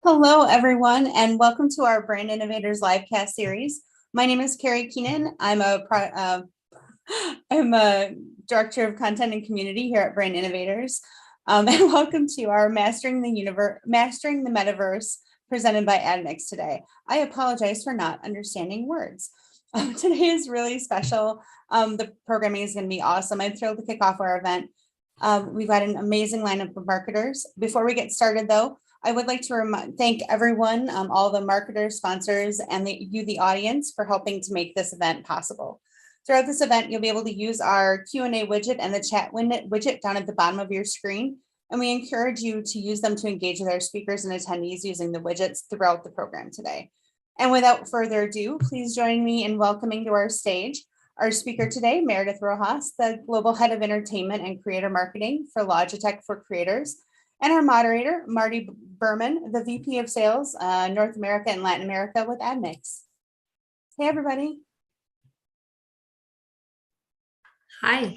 Hello, everyone, and welcome to our Brand Innovators Livecast series. My name is Carrie Keenan. I'm a director of content and community here at Brand Innovators. And welcome to our Mastering the Metaverse presented by Admix today. I apologize for not understanding words. Today is really special. The programming is going to be awesome. I'm thrilled to kick off our event. We've got an amazing lineup of marketers. Before we get started, though, I would like to thank everyone, all the marketers, sponsors, and the audience for helping to make this event possible. Throughout this event, you'll be able to use our Q&A widget and the chat widget down at the bottom of your screen, and we encourage you to use them to engage with our speakers and attendees using the widgets throughout the program today. And without further ado, please join me in welcoming to our stage our speaker today, Meredith Rojas, the Global Head of Entertainment and Creator Marketing for Logitech for Creators, and our moderator, Marty Berman, the VP of Sales, North America and Latin America with Admix. Hey, everybody. Hi.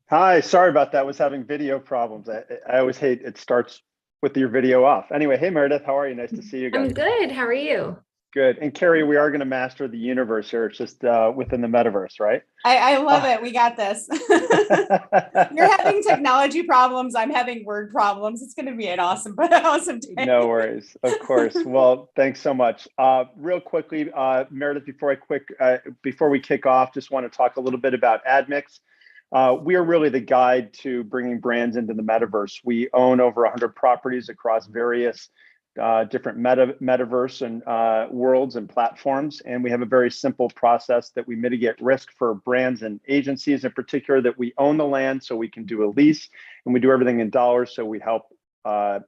Hi, sorry about that. I was having video problems. I always hate it starts with your video off. Anyway, hey, Meredith, how are you? Nice to see you again. I'm good. How are you? Good. And Carrie, we are going to master the universe here. It's just within the metaverse, right? I love it. We got this. You're having technology problems. I'm having word problems. It's going to be an awesome day. No worries. Of course. Well, thanks so much. Real quickly, Meredith, before we kick off, just want to talk a little bit about Admix. We are really the guide to bringing brands into the metaverse. We own over 100 properties across various different metaverse and worlds and platforms. And we have a very simple process that we mitigate risk for brands and agencies in particular, that we own the land so we can do a lease, and we do everything in dollars. So we help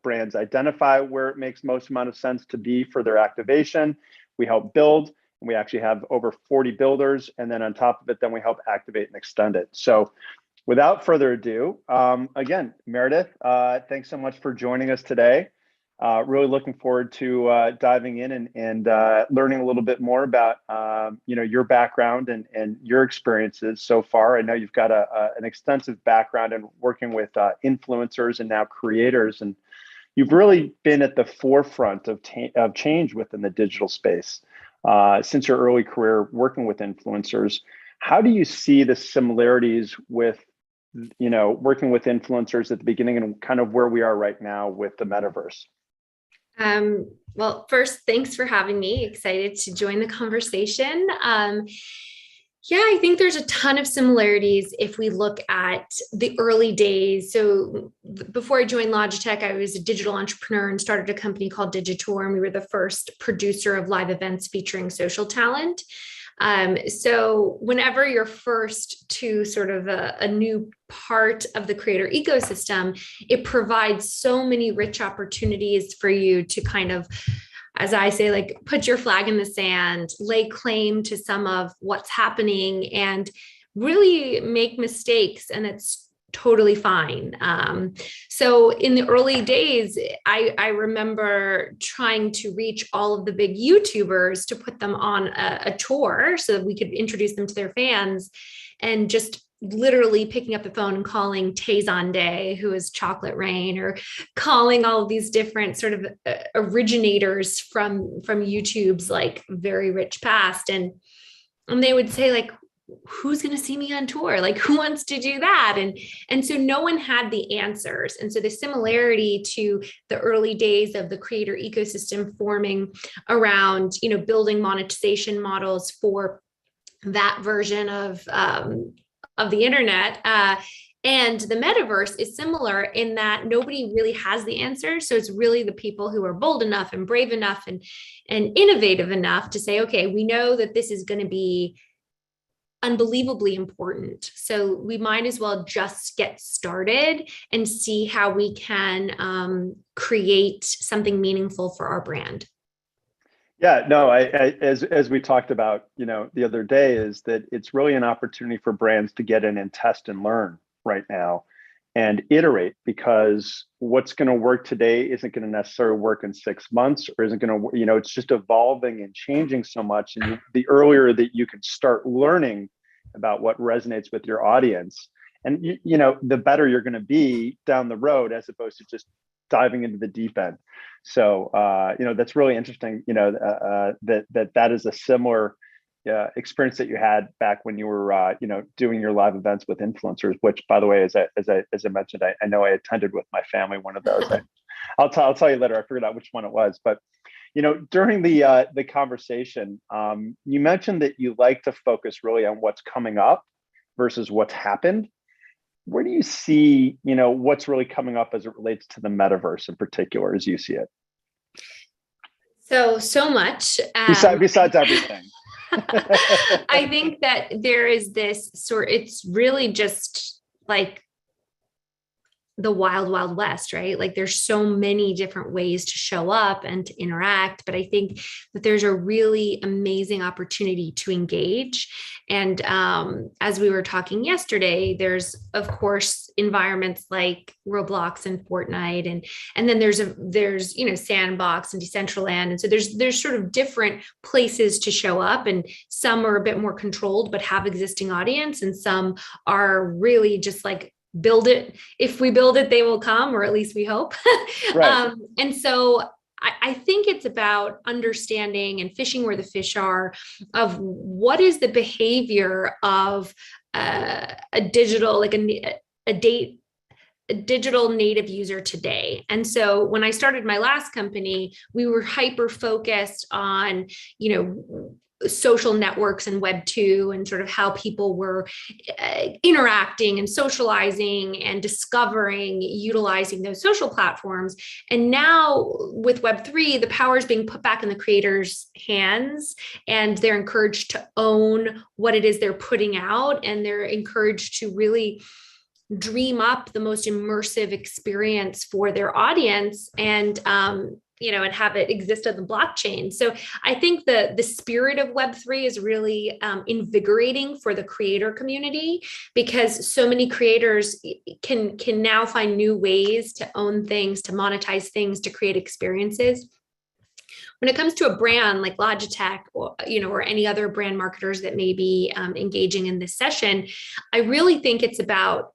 brands identify where it makes most amount of sense to be for their activation. We help build, and we actually have over 40 builders. And then on top of it, then we help activate and extend it. So without further ado, again, Meredith, thanks so much for joining us today. Really looking forward to diving in and learning a little bit more about your background and your experiences so far. I know you've got an extensive background in working with influencers and now creators, and you've really been at the forefront of change within the digital space since your early career working with influencers. How do you see the similarities with working with influencers at the beginning and kind of where we are right now with the metaverse? Well, first, thanks for having me. Excited to join the conversation. Yeah, I think there's a ton of similarities if we look at the early days. So before I joined Logitech, I was a digital entrepreneur and started a company called Digitor, and we were the first producer of live events featuring social talent. So whenever you're first to sort of a new part of the creator ecosystem, it provides so many rich opportunities for you to kind of, as I say, like put your flag in the sand, lay claim to some of what's happening and really make mistakes. And it's totally fine. So in the early days, I remember trying to reach all of the big YouTubers to put them on a tour so that we could introduce them to their fans, and just literally picking up the phone and calling Tazon Day, who is Chocolate Rain, or calling all of these different sort of originators from YouTube's like very rich past. And they would say like, who's going to see me on tour? Like, who wants to do that? And so no one had the answers. And so the similarity to the early days of the creator ecosystem forming around, building monetization models for that version of the internet, and the metaverse is similar in that nobody really has the answers. So it's really the people who are bold enough and brave enough and innovative enough to say, okay, we know that this is going to be unbelievably important. So we might as well just get started and see how we can create something meaningful for our brand. Yeah, no, as we talked about, the other day, is that it's really an opportunity for brands to get in and test and learn right now and iterate, because what's going to work today isn't going to necessarily work in 6 months, or isn't going to, it's just evolving and changing so much. And the earlier that you can start learning about what resonates with your audience, and the better you're going to be down the road, as opposed to just diving into the deep end. So, that's really interesting, that is a similar experience that you had back when you were, doing your live events with influencers, which, by the way, as I mentioned, I know I attended with my family, one of those. I'll tell you later. I figured out which one it was, but during the conversation, you mentioned that you like to focus really on what's coming up versus what's happened. Where do you see, what's really coming up as it relates to the metaverse in particular, as you see it? So much. Besides everything. I think that there is this it's really just like the wild, wild west, right? Like there's so many different ways to show up and to interact, but I think that there's a really amazing opportunity to engage. And as we were talking yesterday, there's of course environments like Roblox and Fortnite, and then there's Sandbox and Decentraland, and so there's sort of different places to show up, and some are a bit more controlled but have existing audience, and some are really just like build it. If we build it, they will come, or at least we hope. Right. And so I think it's about understanding and fishing where the fish are of what is the behavior of a digital, like a digital native user today. And so when I started my last company, we were hyper focused on, social networks and Web 2 and sort of how people were interacting and socializing and discovering, utilizing those social platforms. And now with Web 3, the power is being put back in the creators' hands, and they're encouraged to own what it is they're putting out. And they're encouraged to really dream up the most immersive experience for their audience, and and have it exist on the blockchain. So I think the spirit of Web3 is really invigorating for the creator community, because so many creators can now find new ways to own things, to monetize things, to create experiences. When it comes to a brand like Logitech, or any other brand marketers that may be engaging in this session, I really think it's about,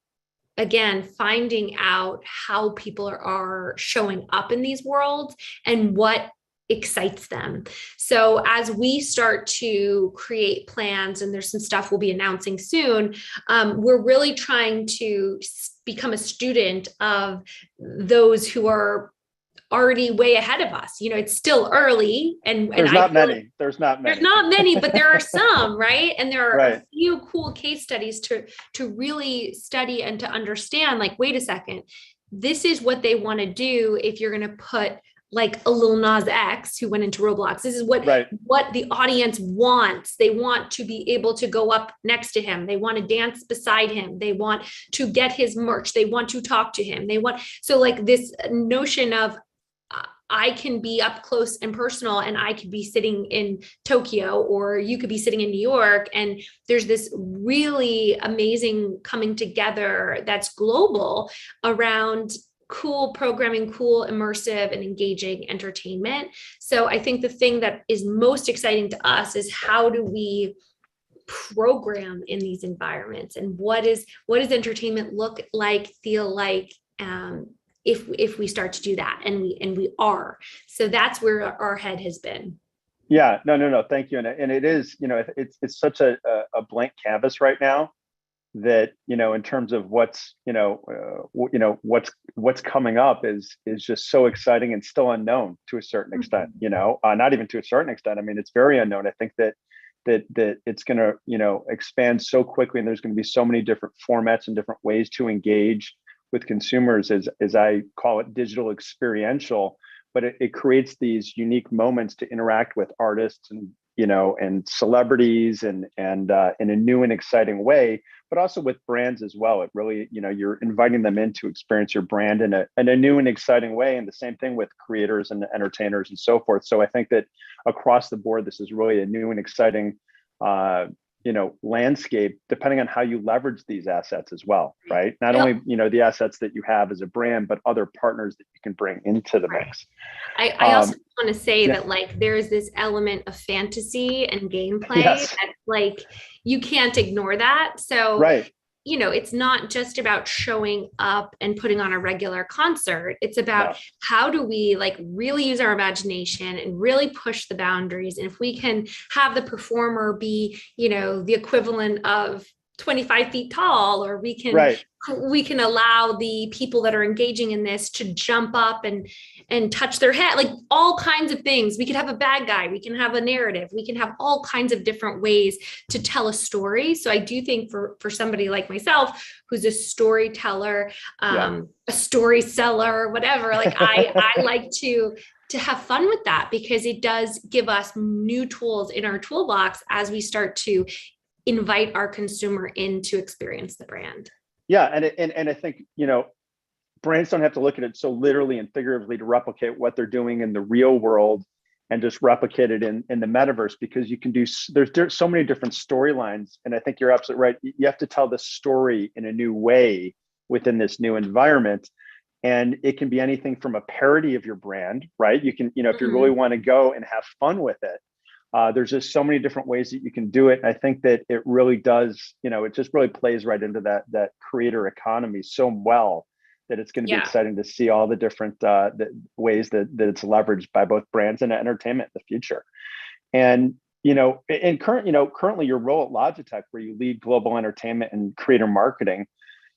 again, finding out how people are showing up in these worlds and what excites them. So as we start to create plans, and there's some stuff we'll be announcing soon, we're really trying to become a student of those who are already way ahead of us. It's still early, and there's not many, but there are some, right? And there are right. a few cool case studies to really study and to understand, like, wait a second, this is what they want to do. If you're going to put like a Lil Nas X who went into Roblox, this is what the audience wants. They want to be able to go up next to him. They want to dance beside him. They want to get his merch. They want to talk to him. So like this notion of, I can be up close and personal, and I could be sitting in Tokyo, or you could be sitting in New York. And there's this really amazing coming together that's global around cool programming, cool, immersive, and engaging entertainment. So I think the thing that is most exciting to us is, how do we program in these environments, and what does entertainment look like, feel like, if we start to do that, and we are. So that's where our head has been. Yeah, no, thank you. And it is, it's such a blank canvas right now, that, in terms of what's coming up is just so exciting, and still unknown to a certain extent, not even to a certain extent. I mean, it's very unknown. I think that it's going to, expand so quickly, and there's going to be so many different formats and different ways to engage with consumers, as I call it, digital experiential, but it creates these unique moments to interact with artists and celebrities and in a new and exciting way, but also with brands as well. It really, you're inviting them in to experience your brand in a new and exciting way, and the same thing with creators and entertainers and so forth. So I think that across the board, this is really a new and exciting landscape, depending on how you leverage these assets as well, right? Not only, the assets that you have as a brand, but other partners that you can bring into the mix. I also want to say that, like, there's this element of fantasy and gameplay that, like, you can't ignore that. So it's not just about showing up and putting on a regular concert. It's about how do we like really use our imagination and really push the boundaries. And if we can have the performer be, the equivalent of 25 feet tall, or we can allow the people that are engaging in this to jump up and touch their head, like all kinds of things. We could have a bad guy, we can have a narrative, we can have all kinds of different ways to tell a story. So I do think for somebody like myself, who's a storyteller, a story seller, whatever, like I like to have fun with that, because it does give us new tools in our toolbox as we start to invite our consumer in to experience the brand. Yeah, and I think, brands don't have to look at it so literally and figuratively to replicate what they're doing in the real world and just replicate it in the metaverse, because you can do, there's so many different storylines. And I think you're absolutely right. You have to tell the story in a new way within this new environment. And it can be anything from a parody of your brand, right? You can, if you really want to go and have fun with it, there's just so many different ways that you can do it. I think that it really does, it just really plays right into that creator economy so well that it's going to be exciting to see all the different ways that it's leveraged by both brands and entertainment in the future. And, currently your role at Logitech, where you lead global entertainment and creator marketing,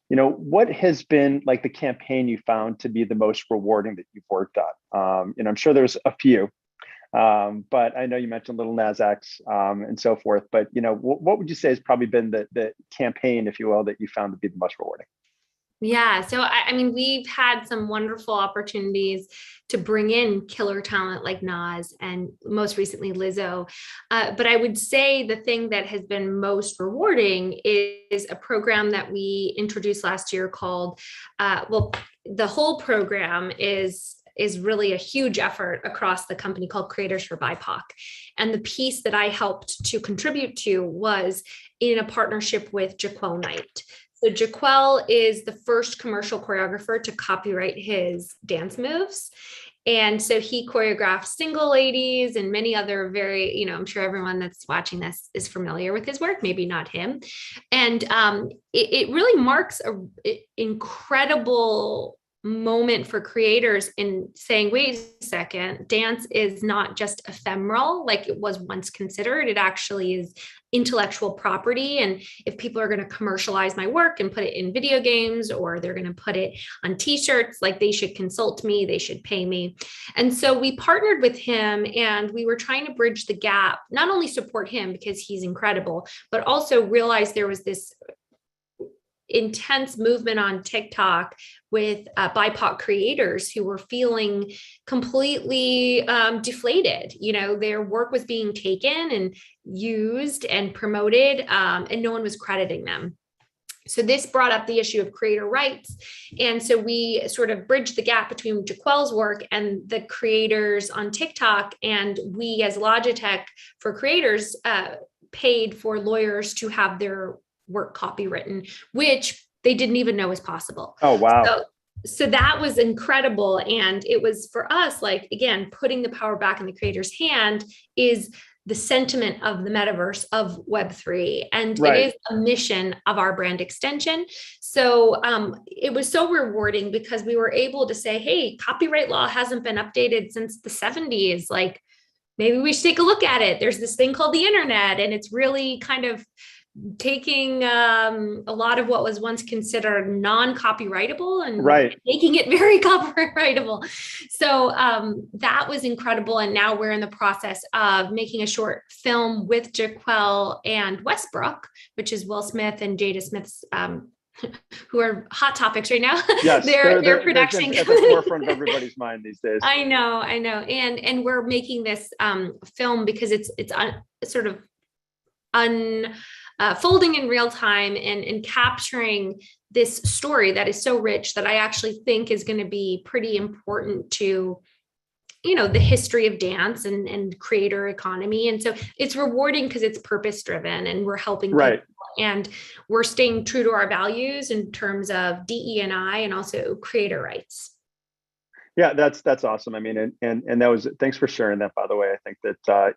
what has been like the campaign you found to be the most rewarding that you've worked on? I'm sure there's a few. But I know you mentioned Little Nas X and so forth, but what would you say has probably been the campaign, if you will, that you found to be the most rewarding? Yeah. So, I mean, we've had some wonderful opportunities to bring in killer talent like Nas and most recently Lizzo. But I would say the thing that has been most rewarding is a program that we introduced last year called, the whole program is really a huge effort across the company called Creators for BIPOC. And the piece that I helped to contribute to was in a partnership with Jaquel Knight. So Jaquel is the first commercial choreographer to copyright his dance moves. And so he choreographed Single Ladies and many other very, I'm sure everyone that's watching this is familiar with his work, maybe not him. And it really marks an incredible moment for creators in saying, wait a second, dance is not just ephemeral like it was once considered. It actually is intellectual property. And if people are going to commercialize my work and put it in video games, or they're going to put it on t-shirts, like they should consult me, they should pay me. And so we partnered with him, and we were trying to bridge the gap, not only support him because he's incredible, but also realize there was this intense movement on TikTok with BIPOC creators who were feeling completely deflated. Their work was being taken and used and promoted, and no one was crediting them. So this brought up the issue of creator rights. And so we sort of bridged the gap between Jaquel's work and the creators on TikTok. And we as Logitech for creators paid for lawyers to have their work copywritten, which they didn't even know was possible. Oh, wow. So that was incredible. And it was for us, like, again, putting the power back in the creator's hand is the sentiment of the metaverse of Web3. And it is a mission of our brand extension. So it was so rewarding because we were able to say, hey, copyright law hasn't been updated since the 70s. Like, maybe we should take a look at it. There's this thing called the internet, and it's really kind of taking a lot of what was once considered non-copyrightable and making it very copyrightable. So that was incredible. And now we're in the process of making a short film with Jaquel and Westbrook, which is Will Smith and Jada Smith's, who are hot topics right now. Yes, their production at the forefront of everybody's mind these days. I know. And we're making this film because it's sort of unfolding in real time and capturing this story that is so rich that I actually think is going to be pretty important to, the history of dance and creator economy. And so it's rewarding because it's purpose driven and we're helping people, and we're staying true to our values in terms of DE&I and also creator rights. Yeah, that's awesome. I mean, and that was, thanks for sharing that, by the way. I think that,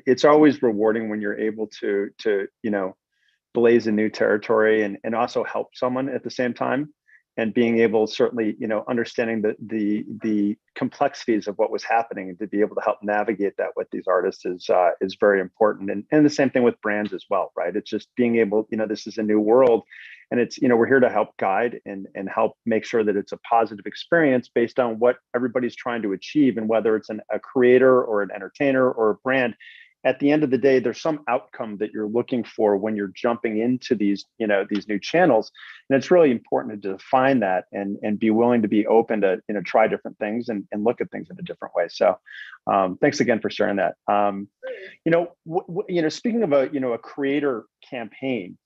it's always rewarding when you're able to blaze a new territory and also help someone at the same time. And being able, certainly, understanding the complexities of what was happening, and to be able to help navigate that with these artists is very important. And the same thing with brands as well, right? It's just being able, this is a new world, and it's, we're here to help guide and help make sure that it's a positive experience based on what everybody's trying to achieve. And whether it's a creator or an entertainer or a brand, at the end of the day, there's some outcome that you're looking for when you're jumping into these new channels. And it's really important to define that and be willing to be open to, try different things and look at things in a different way. So thanks again for sharing that. Speaking of a creator campaign,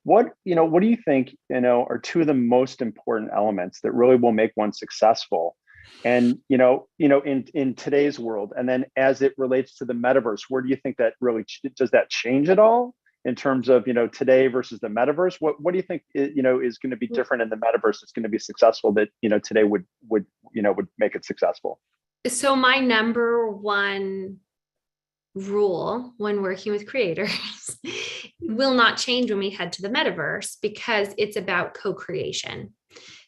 what do you think, are two of the most important elements that really will make one successful? And, in today's world, and then as it relates to the metaverse, where do you think that really, does that change at all in terms of, today versus the metaverse? What do you think, is going to be different in the metaverse that's going to be successful that, today would make it successful? So my number one rule when working with creators will not change when we head to the metaverse, because it's about co-creation.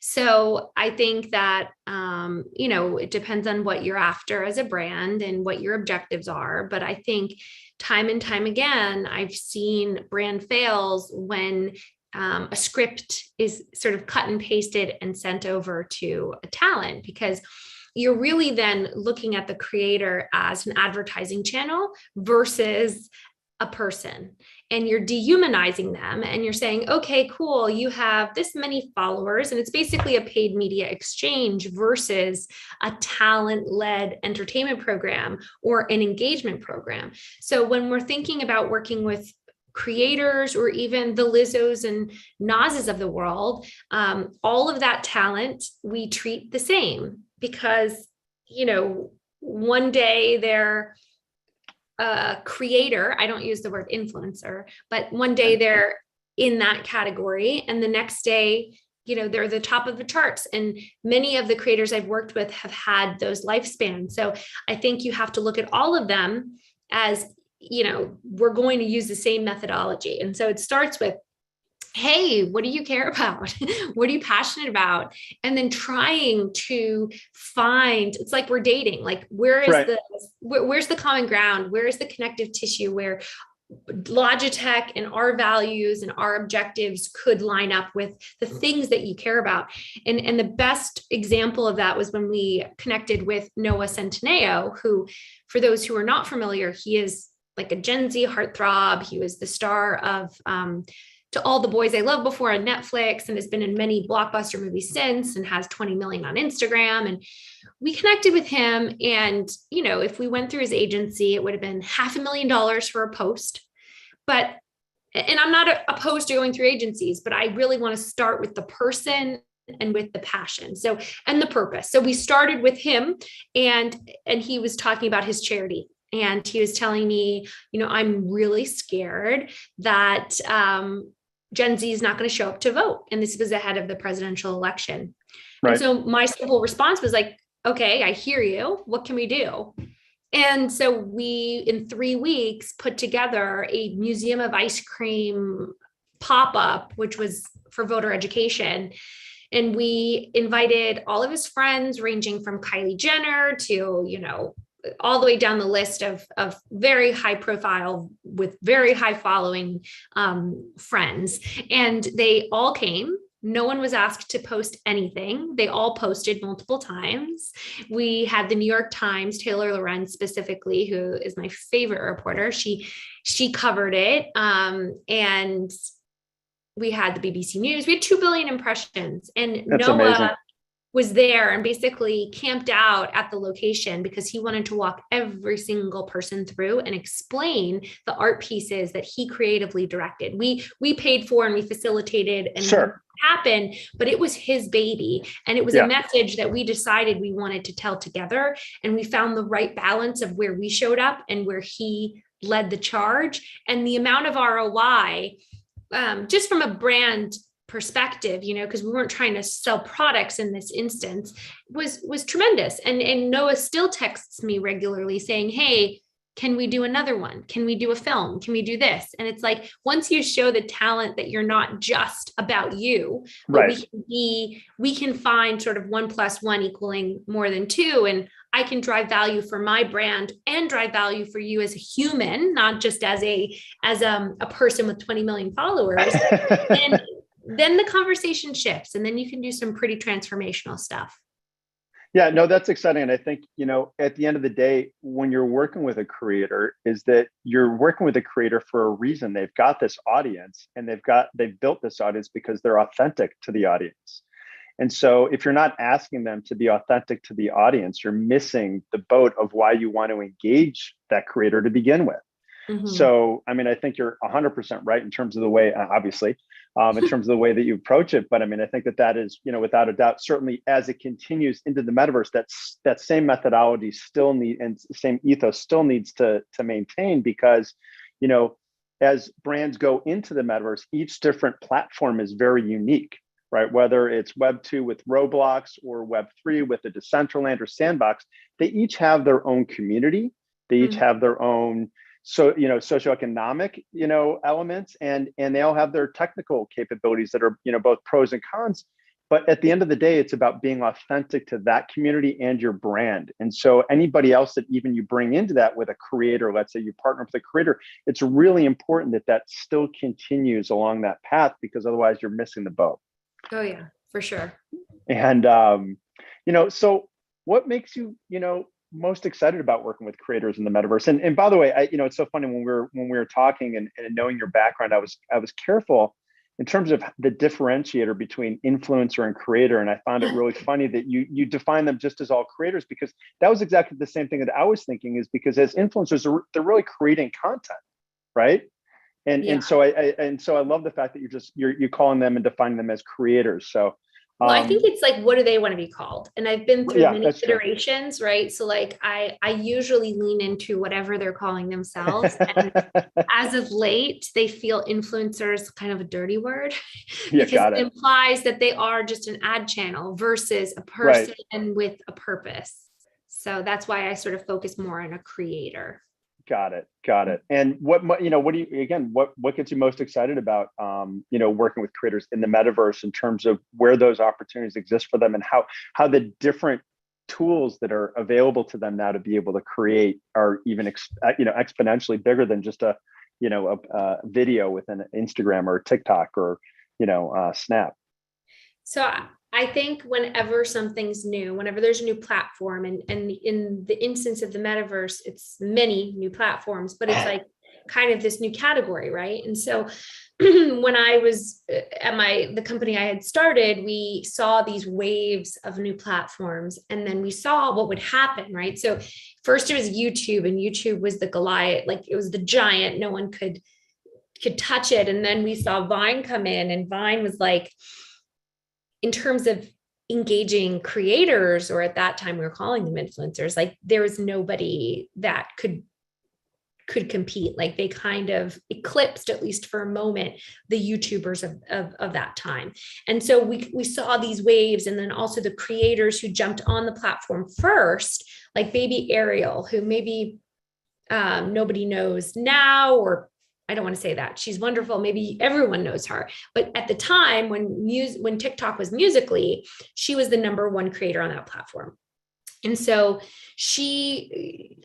So I think that, it depends on what you're after as a brand and what your objectives are. But I think time and time again, I've seen brand fails when a script is sort of cut and pasted and sent over to a talent, because you're really then looking at the creator as an advertising channel versus a person, and you're dehumanizing them, and you're saying, okay, cool, you have this many followers, and it's basically a paid media exchange versus a talent-led entertainment program or an engagement program. So when we're thinking about working with creators, or even the Lizzos and Nazes of the world, all of that talent we treat the same, because one day they're a creator, I don't use the word influencer, but one day they're in that category, and the next day, they're the top of the charts. And many of the creators I've worked with have had those lifespans. So I think you have to look at all of them as, we're going to use the same methodology. And so it starts with, hey, what do you care about? What are you passionate about? And then trying to find, it's like we're dating, like where's the common ground? Where is the connective tissue where Logitech and our values and our objectives could line up with the things that you care about? And the best example of that was when we connected with Noah Centineo, who, for those who are not familiar, he is like a Gen Z heartthrob. He was the star of To All the Boys I Loved before on Netflix, and has been in many blockbuster movies since, and has 20 million on Instagram. And we connected with him. And, if we went through his agency, it would have been $500,000 for a post. And I'm not opposed to going through agencies, but I really want to start with the person and with the passion. So, and the purpose. So we started with him, and he was talking about his charity. And he was telling me, I'm really scared that Gen Z is not going to show up to vote. And this was ahead of the presidential election. Right. And so my simple response was like, okay, I hear you. What can we do? And so we, in 3 weeks, put together a Museum of Ice Cream pop-up, which was for voter education. And we invited all of his friends, ranging from Kylie Jenner to, all the way down the list of very high profile with very high following friends. And they all came. No one was asked to post anything. They all posted multiple times. We had the New York Times, Taylor Lorenz specifically, who is my favorite reporter. She covered it. And we had the BBC News. We had 2 billion impressions. And That's Noah amazing. Was there and basically camped out at the location because he wanted to walk every single person through and explain the art pieces that he creatively directed. We paid for and we facilitated and Sure. happened, but it was his baby. And it was a message that we decided we wanted to tell together. And we found the right balance of where we showed up and where he led the charge. And the amount of ROI, just from a brand perspective, because we weren't trying to sell products in this instance, was tremendous. And Noah still texts me regularly saying, hey, can we do another one? Can we do a film? Can we do this? And it's like, once you show the talent that you're not just about you, but Right. we can find sort of 1 + 1 equaling more than 2. And I can drive value for my brand and drive value for you as a human, not just as a person with 20 million followers. And then the conversation shifts, and then you can do some pretty transformational stuff. Yeah, no, that's exciting. And I think, at the end of the day, when you're working with a creator, is that you're working with a creator for a reason. They've got this audience, and they've built this audience because they're authentic to the audience. And so if you're not asking them to be authentic to the audience, you're missing the boat of why you want to engage that creator to begin with. Mm-hmm. So, I mean, I think you're 100% right in terms of the way, obviously, in terms of the way that you approach it. But I mean, I think that is, without a doubt, certainly as it continues into the metaverse, that same methodology and same ethos still needs to maintain, because, as brands go into the metaverse, each different platform is very unique, right? Whether it's Web 2 with Roblox or Web 3 with the Decentraland or Sandbox, they each have their own community. They each have their own socioeconomic, elements, and they all have their technical capabilities that are, both pros and cons. But at the end of the day, it's about being authentic to that community and your brand. And so anybody else that even you bring into that with a creator, let's say you partner with a creator, it's really important that still continues along that path, because otherwise you're missing the boat. Oh yeah, for sure. And, so what makes you, most excited about working with creators in the metaverse? And by the way, it's so funny when we were talking and knowing your background, I was careful in terms of the differentiator between influencer and creator. And I found it really funny that you define them just as all creators, because that was exactly the same thing that I was thinking, is because as influencers, they're really creating content, right? And so I love the fact that you're calling them and defining them as creators. So well, I think it's like, what do they want to be called? And I've been through many iterations, right? So like I usually lean into whatever they're calling themselves. And as of late, they feel influencers kind of a dirty word, because it implies that they are just an ad channel versus a person with a purpose. So that's why I sort of focus more on a creator. Got it. And what do you, again, what gets you most excited about, working with creators in the metaverse, in terms of where those opportunities exist for them, and how the different tools that are available to them now to be able to create are even, exponentially bigger than just a video within Instagram or TikTok or, Snap. So I think whenever something's new, whenever there's a new platform, and in the instance of the metaverse, it's many new platforms, but it's like kind of this new category, right? And so when I was at the company I had started, we saw these waves of new platforms, and then we saw what would happen, right? So first it was YouTube, and YouTube was the Goliath, like it was the giant, no one could touch it. And then we saw Vine come in, and Vine was like, in terms of engaging creators, or at that time we were calling them influencers, like there was nobody that could compete. Like they kind of eclipsed, at least for a moment, the YouTubers of that time. And so we saw these waves, and then also the creators who jumped on the platform first, like baby Ariel, who maybe nobody knows now, or I don't want to say that. She's wonderful. Maybe everyone knows her. But at the time when TikTok was Musical.ly, she was the #1 creator on that platform. And so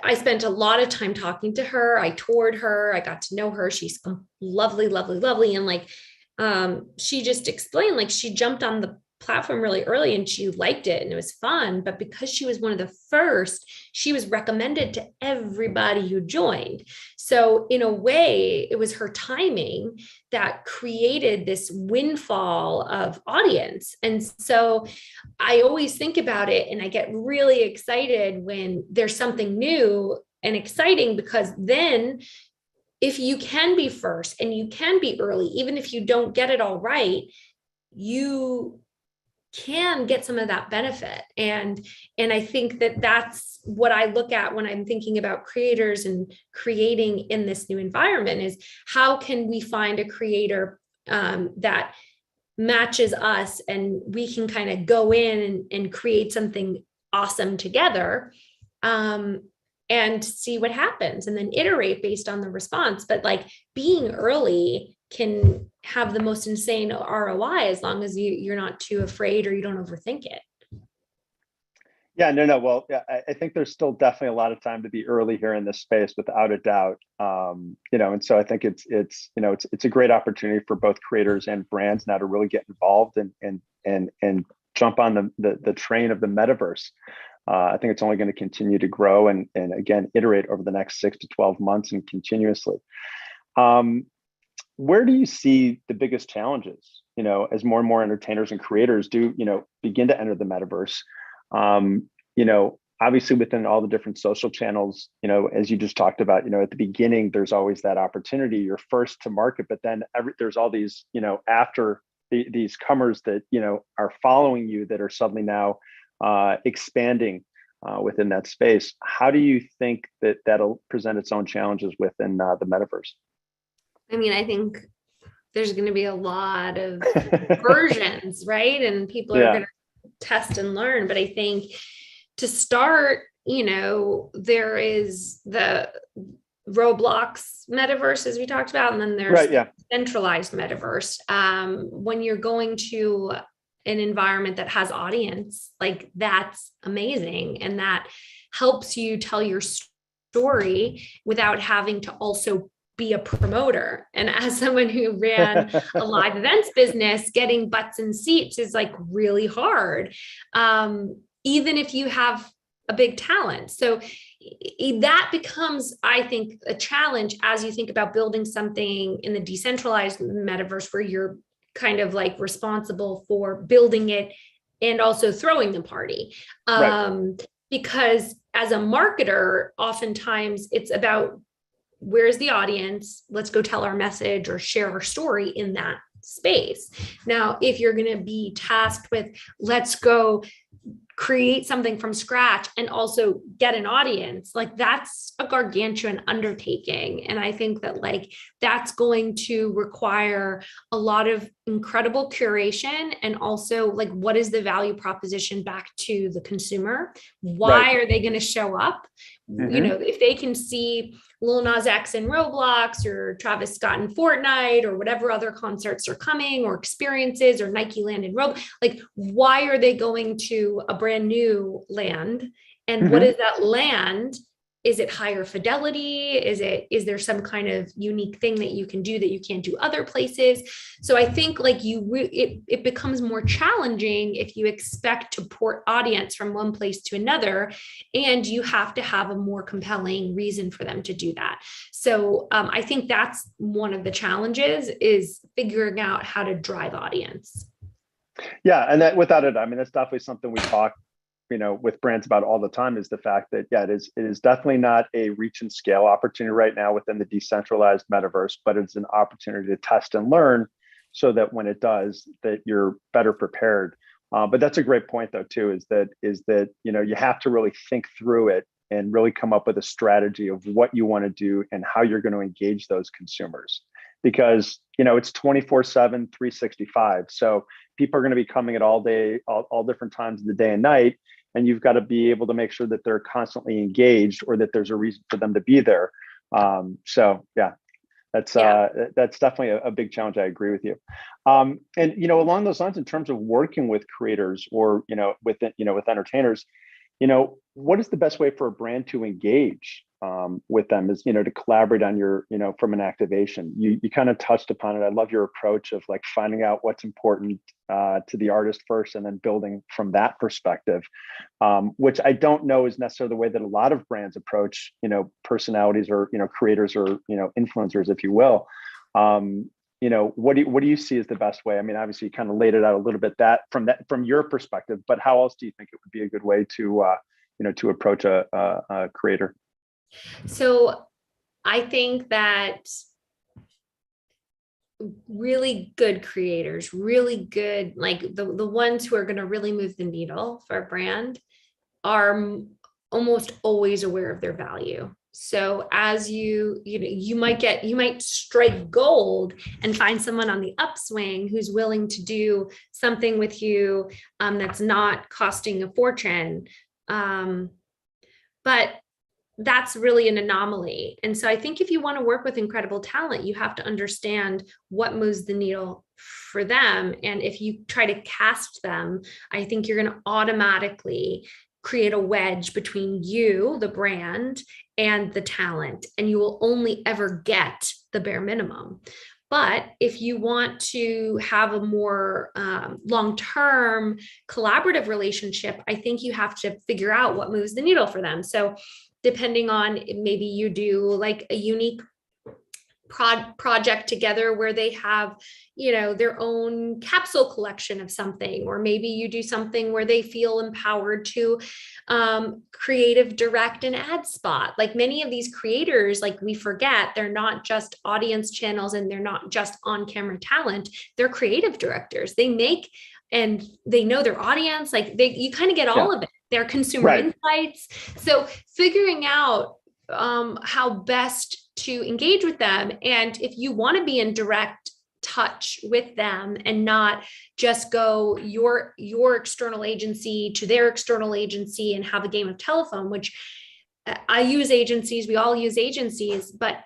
I spent a lot of time talking to her. I toured her. I got to know her. She's lovely, lovely, lovely. And like, she just explained, like she jumped on the platform really early and she liked it and it was fun. But because she was one of the first, she was recommended to everybody who joined. So in a way, it was her timing that created this windfall of audience. And so I always think about it and I get really excited when there's something new and exciting, because then if you can be first and you can be early, even if you don't get it all right, you can get some of that benefit. And I think that that's what I look at when I'm thinking about creators and creating in this new environment, is how can we find a creator that matches us, and we can kind of go in and create something awesome together. and see what happens and then iterate based on the response. But like being early can have the most insane ROI as long as you're not too afraid or you don't overthink it. Yeah, no. Well, yeah, I think there's still definitely a lot of time to be early here in this space, without a doubt. And so I think it's a great opportunity for both creators and brands now to really get involved and jump on the train of the metaverse. I think it's only going to continue to grow and again iterate over the next 6 to 12 months and continuously. Where do you see the biggest challenges? As more and more entertainers and creators do, begin to enter the metaverse. Obviously within all the different social channels, as you just talked about, at the beginning, there's always that opportunity. You're first to market, but then there's all these, after these comers that, are following you that are suddenly now expanding within that space. How do you think that that'll present its own challenges within the metaverse? I mean, I think there's going to be a lot of versions, right? And people are going to test and learn. But I think to start, there is the Roblox metaverse, as we talked about, and then there's centralized metaverse. When you're going to an environment that has audience, like that's amazing. And that helps you tell your story without having to also be a promoter. And as someone who ran a live events business, getting butts and seats is like really hard. Even if you have a big talent. So that becomes, I think, a challenge as you think about building something in the decentralized metaverse where you're kind of like responsible for building it and also throwing the party. Because as a marketer, oftentimes it's about where's the audience? Let's go tell our message or share our story in that space. Now, if you're going to be tasked with, let's go create something from scratch and also get an audience, like that's a gargantuan undertaking. And I think that like that's going to require a lot of incredible curation and also like what is the value proposition back to the consumer? Why are they going to show up? If they can see Lil Nas X in Roblox or Travis Scott in Fortnite or whatever other concerts are coming or experiences or Nike Land in Roblox, like why are they going to a brand new land? And what is that land? Is it higher fidelity? Is there some kind of unique thing that you can do that you can't do other places? So I think like it becomes more challenging if you expect to port audience from one place to another, and you have to have a more compelling reason for them to do that. So I think that's one of the challenges is figuring out how to drive audience. Yeah, and that without it, I mean, that's definitely something we talk with brands about all the time, is the fact that, it is definitely not a reach and scale opportunity right now within the decentralized metaverse, but it's an opportunity to test and learn so that when it does, that you're better prepared. But that's a great point though, too, is that, you have to really think through it and really come up with a strategy of what you want to do and how you're going to engage those consumers. Because, it's 24/7, 365. So people are going to be coming at all day, all different times of the day and night. And you've got to be able to make sure that they're constantly engaged or that there's a reason for them to be there. That's definitely a big challenge. I agree with you. And along those lines, in terms of working with creators or with entertainers, what is the best way for a brand to engage with them? Is to collaborate on your from an activation. You kind of touched upon it. I love your approach of like finding out what's important to the artist first and then building from that perspective, which I don't know is necessarily the way that a lot of brands approach personalities or creators or influencers, if you will. What do you see as the best way? I mean, obviously you kind of laid it out a little bit from your perspective, but how else do you think it would be a good way to to approach a creator? So I think that really good creators, really good, like the ones who are going to really move the needle for a brand are almost always aware of their value. So as you might strike gold and find someone on the upswing who's willing to do something with you that's not costing a fortune. But that's really an anomaly. And so I think if you want to work with incredible talent, you have to understand what moves the needle for them. And if you try to cast them, I think you're going to automatically create a wedge between you, the brand, and the talent, and you will only ever get the bare minimum. But if you want to have a more long-term collaborative relationship, I think you have to figure out what moves the needle for them. So depending on, maybe you do like a unique project together where they have, their own capsule collection of something, or maybe you do something where they feel empowered to creative direct an ad spot. Like many of these creators, like we forget, they're not just audience channels and they're not just on camera talent, they're creative directors. They make, and they know their audience, like you kind of get all of it. They're consumer insights. So figuring out how best to engage with them. And if you want to be in direct touch with them and not just go your external agency to their external agency and have a game of telephone, which I use agencies, we all use agencies, but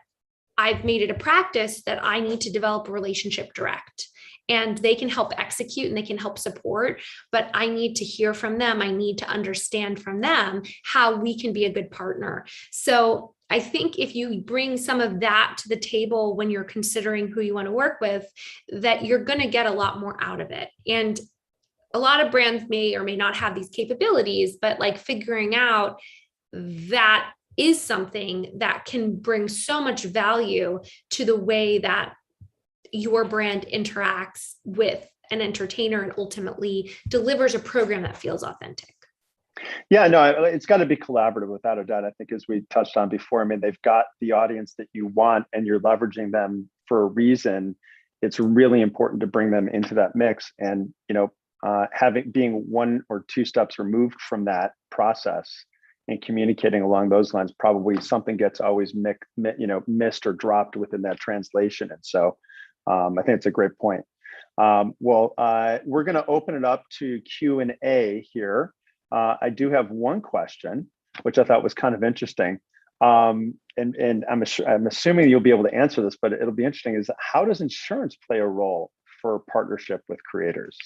I've made it a practice that I need to develop a relationship direct. And they can help execute and they can help support, but I need to hear from them. I need to understand from them how we can be a good partner. So I think if you bring some of that to the table when you're considering who you want to work with, that you're going to get a lot more out of it. And a lot of brands may or may not have these capabilities, but like figuring out that is something that can bring so much value to the way that your brand interacts with an entertainer and ultimately delivers a program that feels authentic. Yeah, no, it's got to be collaborative without a doubt. I think as we touched on before, I mean, they've got the audience that you want and you're leveraging them for a reason. It's really important to bring them into that mix, and, being one or two steps removed from that process and communicating along those lines, probably something gets always missed or dropped within that translation. And so I think it's a great point. We're going to open it up to Q&A here. I do have one question, which I thought was kind of interesting. And I'm assuming you'll be able to answer this, but it'll be interesting, is how does insurance play a role for partnership with creators?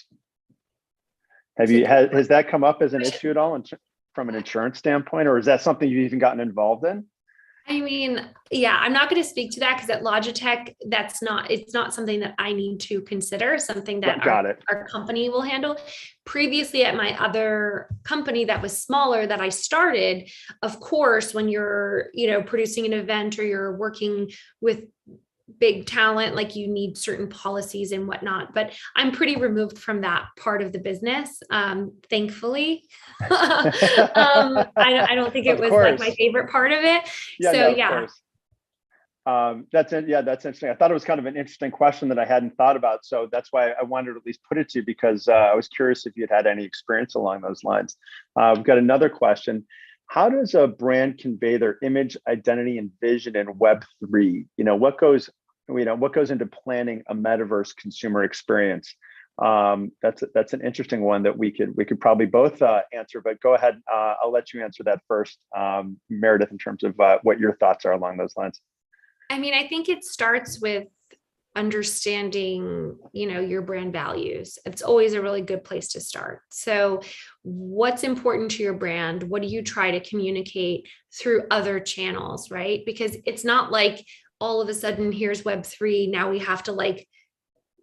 Has that come up as an issue at all from an insurance standpoint, or is that something you've even gotten involved in? I mean, yeah, I'm not going to speak to that because at Logitech, it's not something that I need to consider, something that our company will handle. Previously at my other company that was smaller that I started, of course, when you're, producing an event or you're working with big talent, like you need certain policies and whatnot, but I'm pretty removed from that part of the business. Thankfully, I don't think it was like my favorite part of it. That's interesting. I thought it was kind of an interesting question that I hadn't thought about. So that's why I wanted to at least put it to you, because I was curious if you'd had any experience along those lines. We've got another question. How does a brand convey their image, identity, and vision in Web3? What goes into planning a metaverse consumer experience? That's an interesting one that we could probably both answer. But go ahead, I'll let you answer that first, Meredith, in terms of what your thoughts are along those lines. I mean, I think it starts with understanding, your brand values. It's always a really good place to start. So what's important to your brand? What do you try to communicate through other channels, right? Because it's not like all of a sudden here's Web3. Now we have to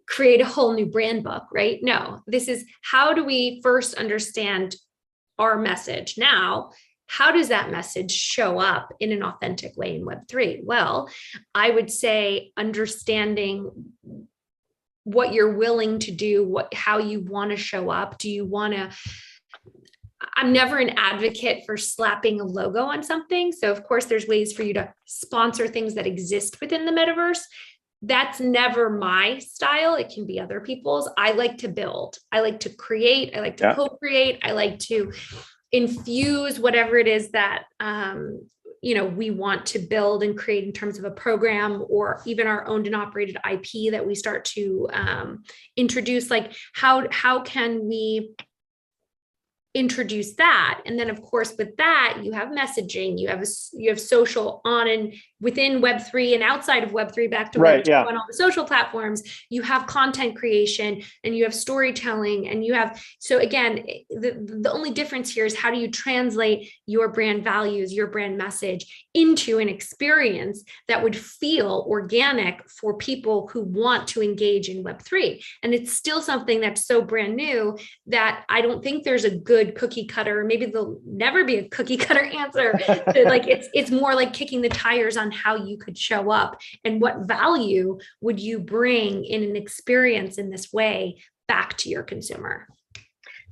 create a whole new brand book, right? No, this is how do we first understand our message? Now, how does that message show up in an authentic way in Web3? Well, I would say understanding what you're willing to do, how you want to show up. I'm never an advocate for slapping a logo on something. So of course, there's ways for you to sponsor things that exist within the metaverse. That's never my style. It can be other people's. I like to build. I like to create. I like to co-create. I like to infuse whatever it is that we want to build and create in terms of a program, or even our owned and operated IP that we start to introduce. Like how can we introduce that. And then of course, with that, you have messaging, you have social on and within Web3 and outside of Web3 back to Right, Web2 yeah. on all the social platforms, you have content creation and you have storytelling and you have, so again, the only difference here is how do you translate your brand values, your brand message into an experience that would feel organic for people who want to engage in Web3. And it's still something that's so brand new that I don't think there's a good cookie cutter, maybe there'll never be a cookie cutter answer. Like it's more like kicking the tires on how you could show up and what value would you bring in an experience in this way back to your consumer.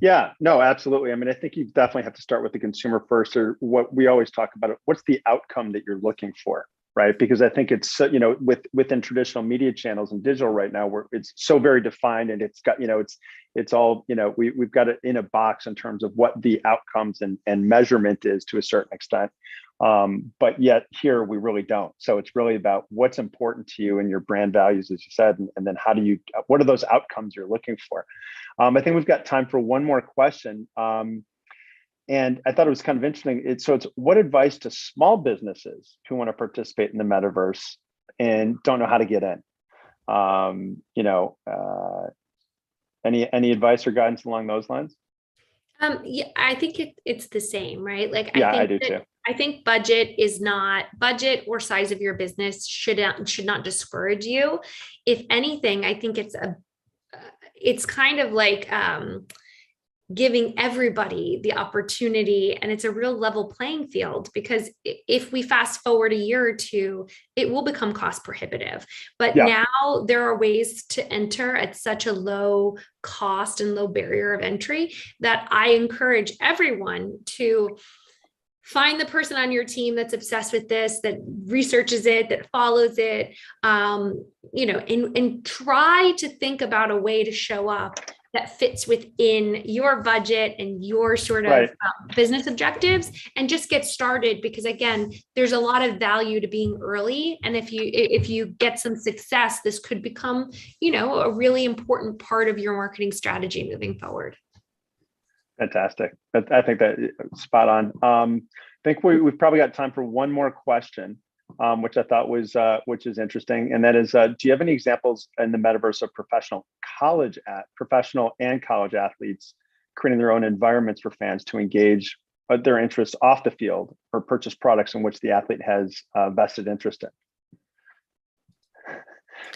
Yeah, no, absolutely. I mean, I think you definitely have to start with the consumer first, or what we always talk about, what's the outcome that you're looking for, right? Because I think it's, you know, within traditional media channels and digital right now, where it's so very defined and it's got, you know, it's all, you know, we've got it in a box in terms of what the outcomes and measurement is to a certain extent. But yet here we really don't. So it's really about what's important to you and your brand values, as you said, and then what are those outcomes you're looking for? I think we've got time for one more question. And I thought it was kind of interesting. It's what advice to small businesses who want to participate in the metaverse and don't know how to get in? You know, any advice or guidance along those lines? Yeah, I think it's the same, right? Like, Yeah, I I do too. I think budget or size of your business should not discourage you. If anything, I think it's kind of like giving everybody the opportunity, and it's a real level playing field, because if we fast forward a year or two, it will become cost prohibitive. But now there are ways to enter at such a low cost and low barrier of entry that I encourage everyone to find the person on your team that's obsessed with this, that researches it, that follows it, you know, and try to think about a way to show up that fits within your budget and your sort of business objectives, and just get started. Because again, there's a lot of value to being early. And if you get some success, this could become, you know, a really important part of your marketing strategy moving forward. Fantastic. I think that spot on. I think we've probably got time for one more question, which I thought which is interesting. And that is, do you have any examples in the metaverse of professional and college athletes creating their own environments for fans to engage their interests off the field or purchase products in which the athlete has vested interest in?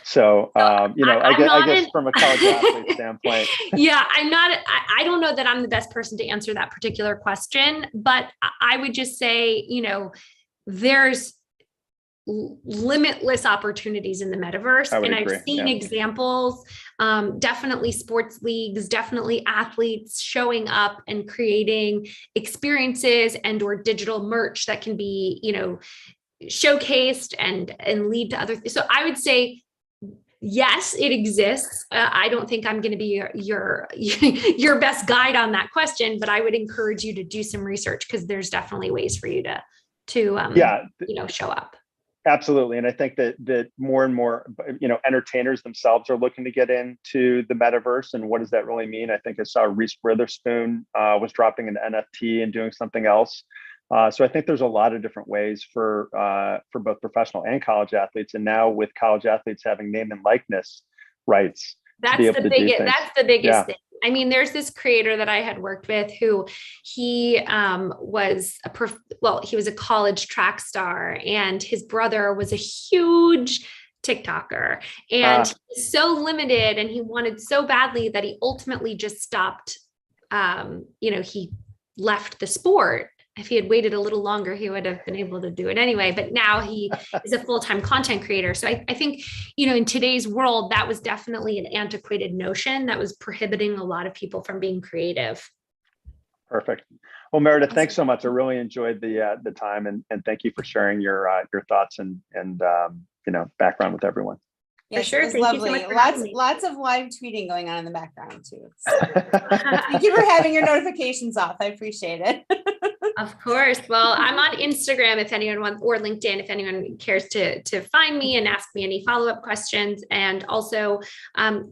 So, you know, I guess from a college athlete standpoint. Yeah, I don't know that I'm the best person to answer that particular question, but I would just say, you know, there's limitless opportunities in the metaverse. And I've seen examples, definitely sports leagues, definitely athletes showing up and creating experiences and or digital merch that can be, you know, showcased and lead to other things. So I would say, yes, it exists. I don't think I'm going to be your best guide on that question, but I would encourage you to do some research, because there's definitely ways for you to you know, show up. Absolutely. And I think that more and more, you know, entertainers themselves are looking to get into the metaverse. And what does that really mean? I think I saw Reese Witherspoon was dropping an NFT and doing something else. So I think there's a lot of different ways for both professional and college athletes. And now with college athletes having name and likeness rights, that's the biggest thing. I mean, there's this creator that I had worked with who he was a college track star, and his brother was a huge TikToker, and he was so limited and he wanted so badly that he ultimately just stopped. You know, he left the sport. If he had waited a little longer, he would have been able to do it anyway. But now he is a full-time content creator. So I think, you know, in today's world, that was definitely an antiquated notion that was prohibiting a lot of people from being creative. Perfect. Well, Meredith, thanks so much. I really enjoyed the time, and thank you for sharing your thoughts and you know, background with everyone. Yeah, sure. It was lovely. Lots of live tweeting going on in the background too. Thank you for having your notifications off. I appreciate it. Of course. Well, I'm on Instagram if anyone wants, or LinkedIn if anyone cares to find me and ask me any follow-up questions. And also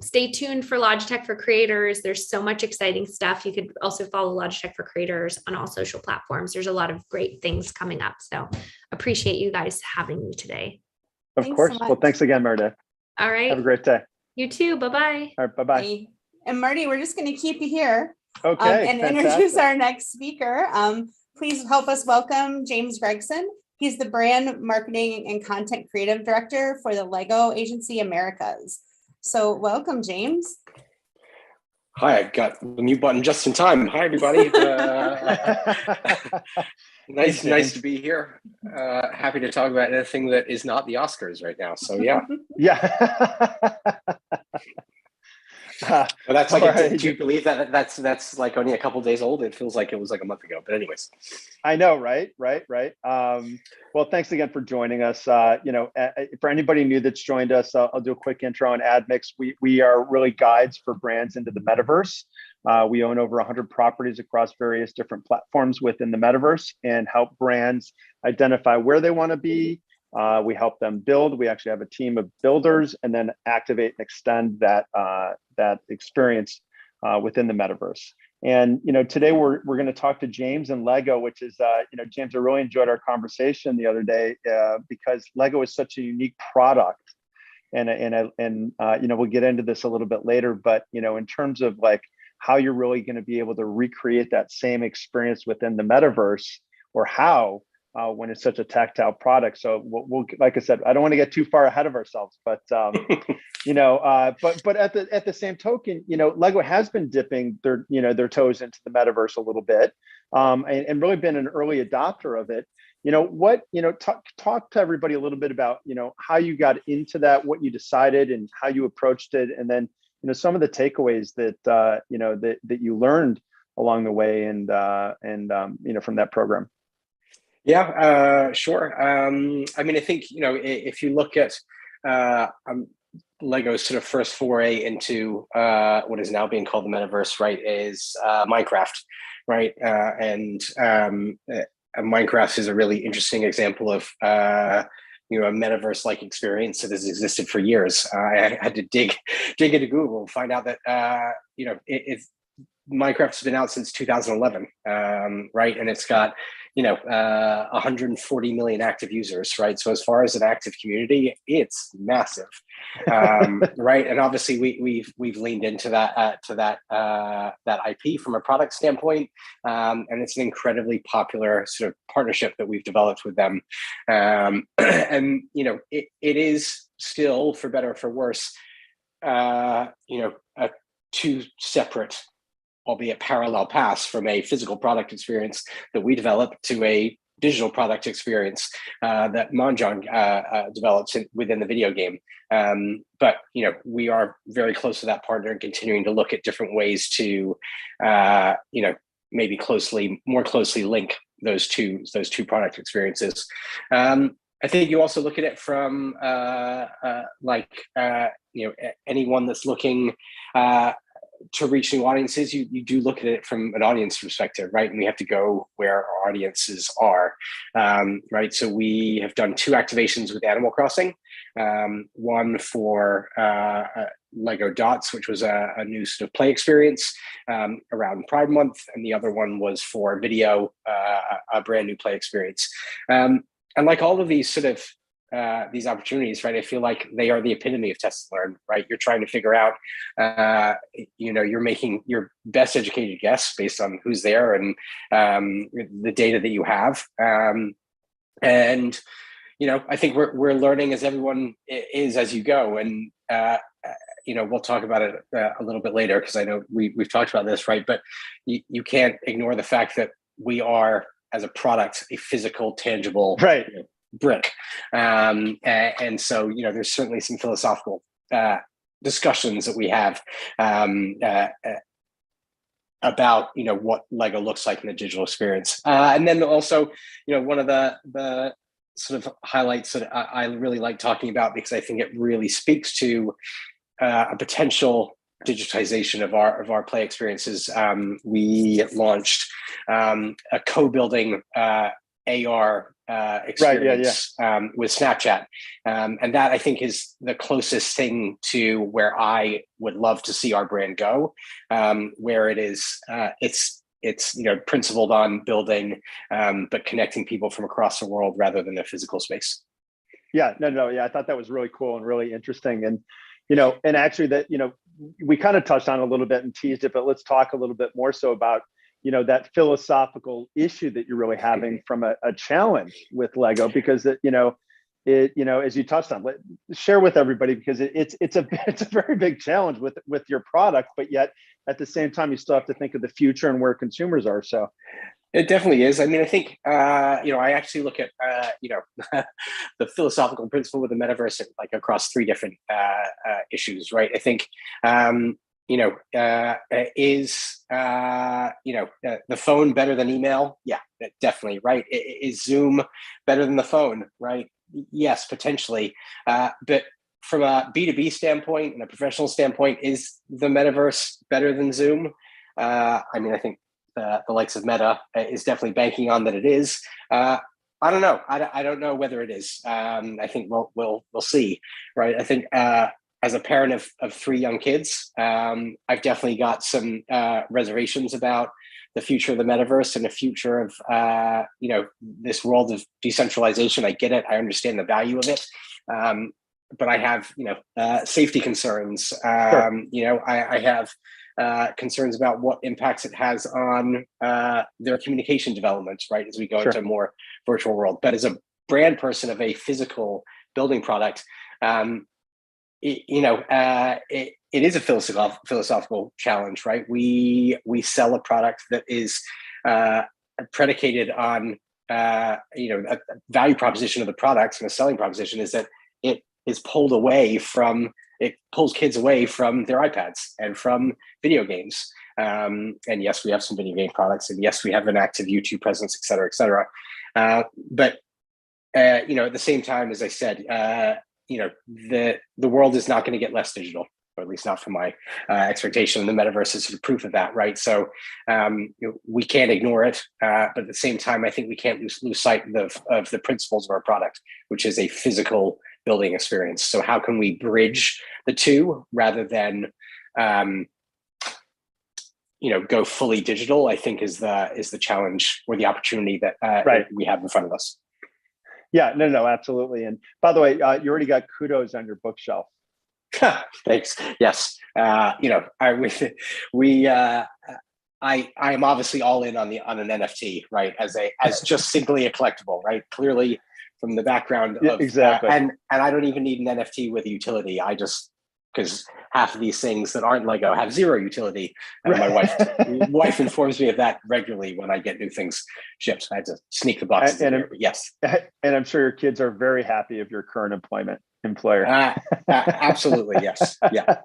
stay tuned for Logitech for Creators. There's so much exciting stuff. You could also follow Logitech for Creators on all social platforms. There's a lot of great things coming up. So appreciate you guys having me today. Of Thanks course. so Well, thanks again, Meredith. All right. Have a great day. You too. Bye-bye. All right. Bye-bye. Hey. And Marty, we're just going to keep you here. Okay. And fantastic. introduce our next speaker. Please help us welcome James Gregson. He's the brand marketing and content creative director for the Lego Agency Americas. So welcome, James. Hi, I got the mute button just in time. Hi, everybody. Nice to be here. Happy to talk about anything that is not the Oscars right now. So yeah. Yeah. But that's like, right. do you believe that that's like only a couple days old? It feels like it was like a month ago. But anyways. I know, right. Well, thanks again for joining us. For anybody new that's joined us, I'll do a quick intro on Admix. We are really guides for brands into the metaverse. We own over 100 properties across various different platforms within the metaverse and help brands identify where they want to be. We help them build. We actually have a team of builders and then activate and extend that experience within the metaverse. And today we're going to talk to James and Lego, which is James, I really enjoyed our conversation the other day because Lego is such a unique product, and we'll get into this a little bit later. But in terms of like how you're really going to be able to recreate that same experience within the metaverse, or how. When it's such a tactile product. So we'll like I said, I don't want to get too far ahead of ourselves, but but at the same token, Lego has been dipping their toes into the metaverse a little bit, and really been an early adopter of it. Talk to everybody a little bit about how you got into that, what you decided, and how you approached it, and then some of the takeaways that that you learned along the way, and from that program. Yeah, sure. I mean, I think, if you look at Lego's sort of first foray into what is now being called the metaverse, right, is Minecraft, right? And Minecraft is a really interesting example of a metaverse-like experience that has existed for years. I had to dig into Google and find out that Minecraft's been out since 2011, right? And it's got 140 million active users, right? So as far as an active community, it's massive, right? And obviously we've leaned into that IP from a product standpoint, and it's an incredibly popular sort of partnership that we've developed with them, and it is still, for better or for worse, two separate, albeit parallel paths, from a physical product experience that we develop to a digital product experience that Manjang develops within the video game. But we are very close to that partner and continuing to look at different ways to maybe more closely link those two product experiences. I think you also look at it from anyone that's looking to reach new audiences. You do look at it from an audience perspective, right? And we have to go where our audiences are, right? So we have done 2 activations with Animal Crossing, one for Lego Dots, which was a new sort of play experience around Pride Month, and the other one was for video, a brand new play experience. And like all of these sort of these opportunities, right, I feel like they are the epitome of test and learn, right? You're trying to figure out, you're making your best educated guess based on who's there and the data that you have. And I think we're learning as everyone is as you go. And we'll talk about it a little bit later, because I know we've talked about this, right? But you can't ignore the fact that we are, as a product, a physical, tangible, right, brick. And so, there's certainly some philosophical discussions that we have about, what Lego looks like in the digital experience. And then also, one of the sort of highlights that I really like talking about, because I think it really speaks to a potential digitization of our play experiences, we launched a co-building AR experience with Snapchat, and that I think is the closest thing to where I would love to see our brand go, where it is it's principled on building, but connecting people from across the world rather than a physical space. Yeah, no, I thought that was really cool and really interesting, and and actually that we kind of touched on a little bit and teased it, but let's talk a little bit more so about that philosophical issue that you're really having from a challenge with Lego, because as you touched on, share with everybody, because it's a very big challenge with your product, but yet at the same time you still have to think of the future and where consumers are. So it definitely is. I mean, I think I actually look at the philosophical principle with the metaverse like across three different issues, right? I think is the phone better than email? Yeah, definitely, right? Is Zoom better than the phone, right? Yes, potentially. But from a B2B standpoint and a professional standpoint, is the metaverse better than Zoom? I mean, I think the likes of Meta is definitely banking on that it is. I don't know. I don't know whether it is. I think we'll see, right? I think as a parent of three young kids, I've definitely got some reservations about the future of the metaverse and the future of this world of decentralization. I get it. I understand the value of it. But I have safety concerns. Sure. I have concerns about what impacts it has on their communication development, right, as we go into a more virtual world. But as a brand person of a physical building product, it is a philosophical challenge, right? We sell a product that is predicated on a value proposition of the product, and a selling proposition is that it pulls kids away from their iPads and from video games. And yes, we have some video game products, and yes, we have an active YouTube presence, et cetera, et cetera. But at the same time, as I said, the world is not going to get less digital, or at least not from my expectation. And the metaverse is sort of proof of that, right? So we can't ignore it, but at the same time, I think we can't lose sight of the principles of our product, which is a physical building experience. So how can we bridge the two rather than go fully digital? I think is the challenge or the opportunity that we have in front of us. Yeah, no, absolutely. And by the way, you already got kudos on your bookshelf. Thanks. Yes. I am obviously all in on an NFT, right? As just simply a collectible, right? Clearly from the background of exactly. And I don't even need an NFT with a utility. Because half of these things that aren't Lego have zero utility. And my wife informs me of that regularly when I get new things shipped. I had to sneak the boxes in here, but yes. And I'm sure your kids are very happy of your current employer. Absolutely, yes. Yeah.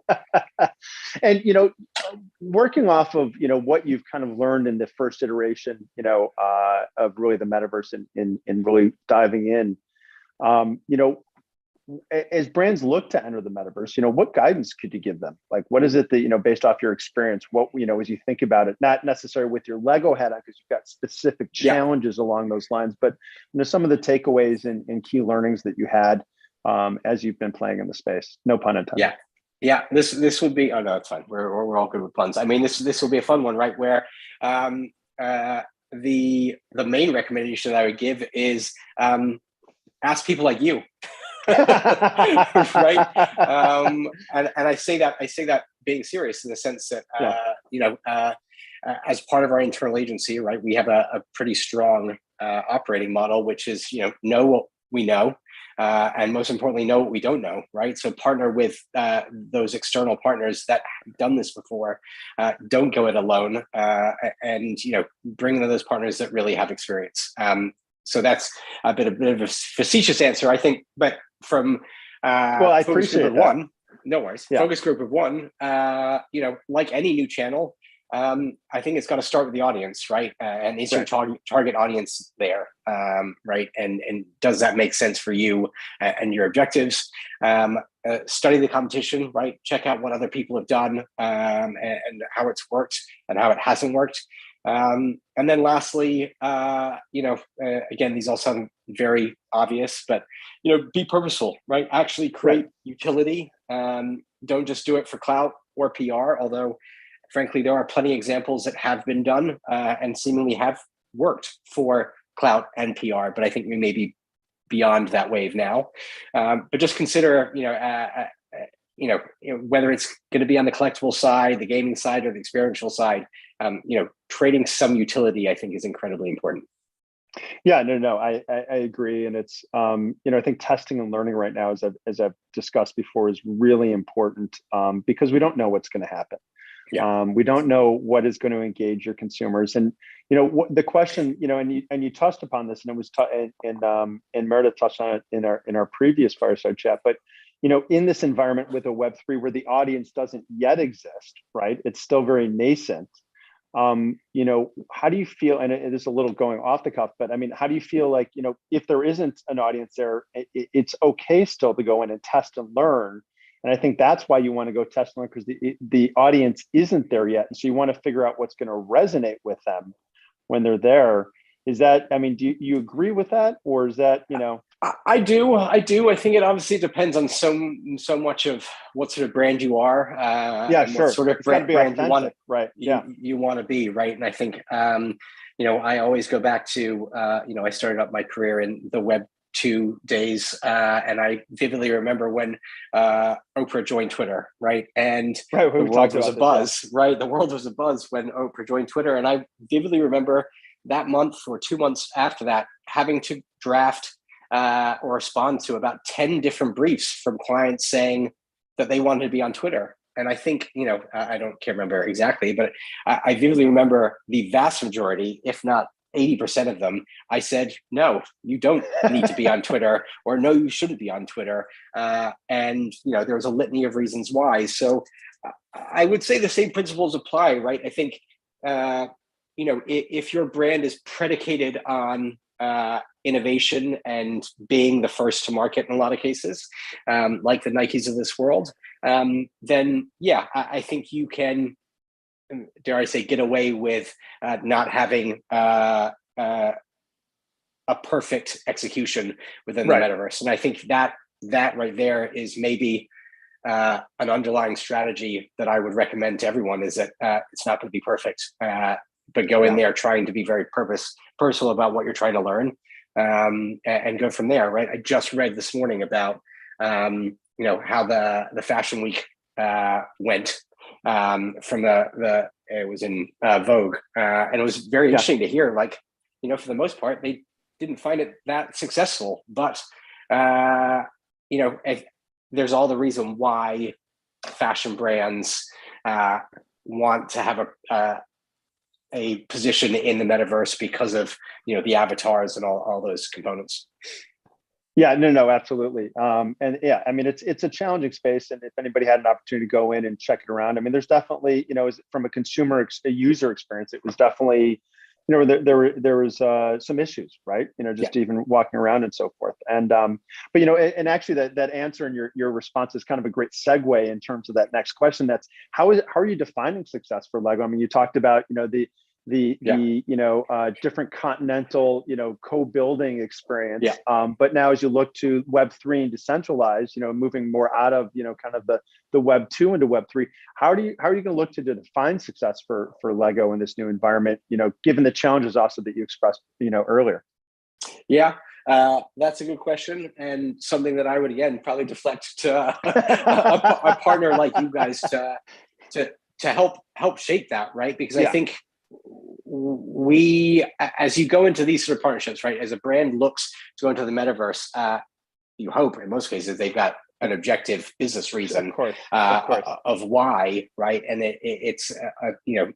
And, working off of, what you've kind of learned in the first iteration, of really the metaverse and really diving in, as brands look to enter the metaverse, what guidance could you give them? Like, what is it that, based off your experience, what, as you think about it, not necessarily with your Lego hat on, because you've got specific challenges along those lines, but, some of the takeaways and key learnings that you had as you've been playing in the space, no pun intended. Yeah. This would be, oh no, it's fine. We're all good with puns. I mean, this will be a fun one, right? Where the main recommendation that I would give is ask people like you. Right. And I say that being serious in the sense that as part of our internal agency, right, we have a pretty strong operating model, which is know what we know, and most importantly, know what we don't know, right? So partner with those external partners that have done this before. Don't go it alone, and bring in those partners that really have experience. So that's a bit of a facetious answer, I think, but from I appreciate that. one, no worries. Yeah. Focus group of one, like any new channel, I think it's got to start with the audience, right? And is your target audience there, right? And does that make sense for you and your objectives? Study the competition, right? Check out what other people have done, and how it's worked and how it hasn't worked. And then lastly, again, these all sound very obvious, but be purposeful, right? Actually create utility. Don't just do it for clout or PR, although frankly, there are plenty of examples that have been done and seemingly have worked for clout and PR, but I think we may be beyond that wave now. But just consider, whether it's going to be on the collectible side, the gaming side, or the experiential side, trading some utility, I think, is incredibly important. Yeah, no, I agree, and it's I think testing and learning right now, as I've discussed before, is really important because we don't know what's going to happen. Yeah. We don't know what is going to engage your consumers, and the question, and you touched upon this, and it was and Meredith touched on it in our previous fireside chat. But in this environment with a Web3 where the audience doesn't yet exist, right? It's still very nascent. How do you feel? And it is a little going off the cuff, but I mean, how do you feel like if there isn't an audience there, it's okay still to go in and test and learn. And I think that's why you want to go test and learn, because the audience isn't there yet. And so you want to figure out what's going to resonate with them when they're there. Is that, I mean, do you agree with that? Or is that, I do. I think it obviously depends on so much of what sort of brand you are. Yeah, sure. What sort of brand you want, right? You want to be, right? And I think, I always go back to, I started up my career in the Web 2 days, and I vividly remember when Oprah joined Twitter, right? And the world was a buzz, right? The world was a buzz when Oprah joined Twitter, and I vividly remember that month or 2 months after that having to draft or respond to about 10 different briefs from clients saying that they wanted to be on Twitter. And I think, I can't remember exactly, but I vividly remember the vast majority, if not 80% of them, I said, no, you don't need to be on Twitter, or no, you shouldn't be on Twitter. And there was a litany of reasons why. So I would say the same principles apply, right? I think, if your brand is predicated on innovation and being the first to market in a lot of cases, like the Nikes of this world, then yeah, I think you can, dare I say, get away with not having a perfect execution within the metaverse. And I think that right there is maybe an underlying strategy that I would recommend to everyone, is that it's not going to be perfect, but go in there trying to be very purposeful about what you're trying to learn, and go from there, right? I just read this morning about how the fashion week went. From it was in Vogue, and it was very interesting to hear, like, for the most part, they didn't find it that successful, but there's all the reason why fashion brands want to have a position in the metaverse because of the avatars and all those components. Yeah, no, absolutely. And yeah, I mean, it's a challenging space. And if anybody had an opportunity to go in and check it around, I mean, there's definitely, from a user experience, it was definitely, there was some issues, right? Just even walking around and so forth. And, but, and actually that answer and your response is kind of a great segue in terms of that next question. That's how are you defining success for Lego? I mean, you talked about, the different continental co-building experience, but now as you look to Web3 and decentralized, moving more out of kind of the Web 2 into Web3, how are you going to look to define success for Lego in this new environment, given the challenges also that you expressed earlier? That's a good question, and something that I would again probably deflect to a partner like you guys to help shape that, right? Because I think as you go into these sort of partnerships, right, as a brand looks to go into the metaverse, you hope in most cases they've got an objective business reason, of why, right? And it's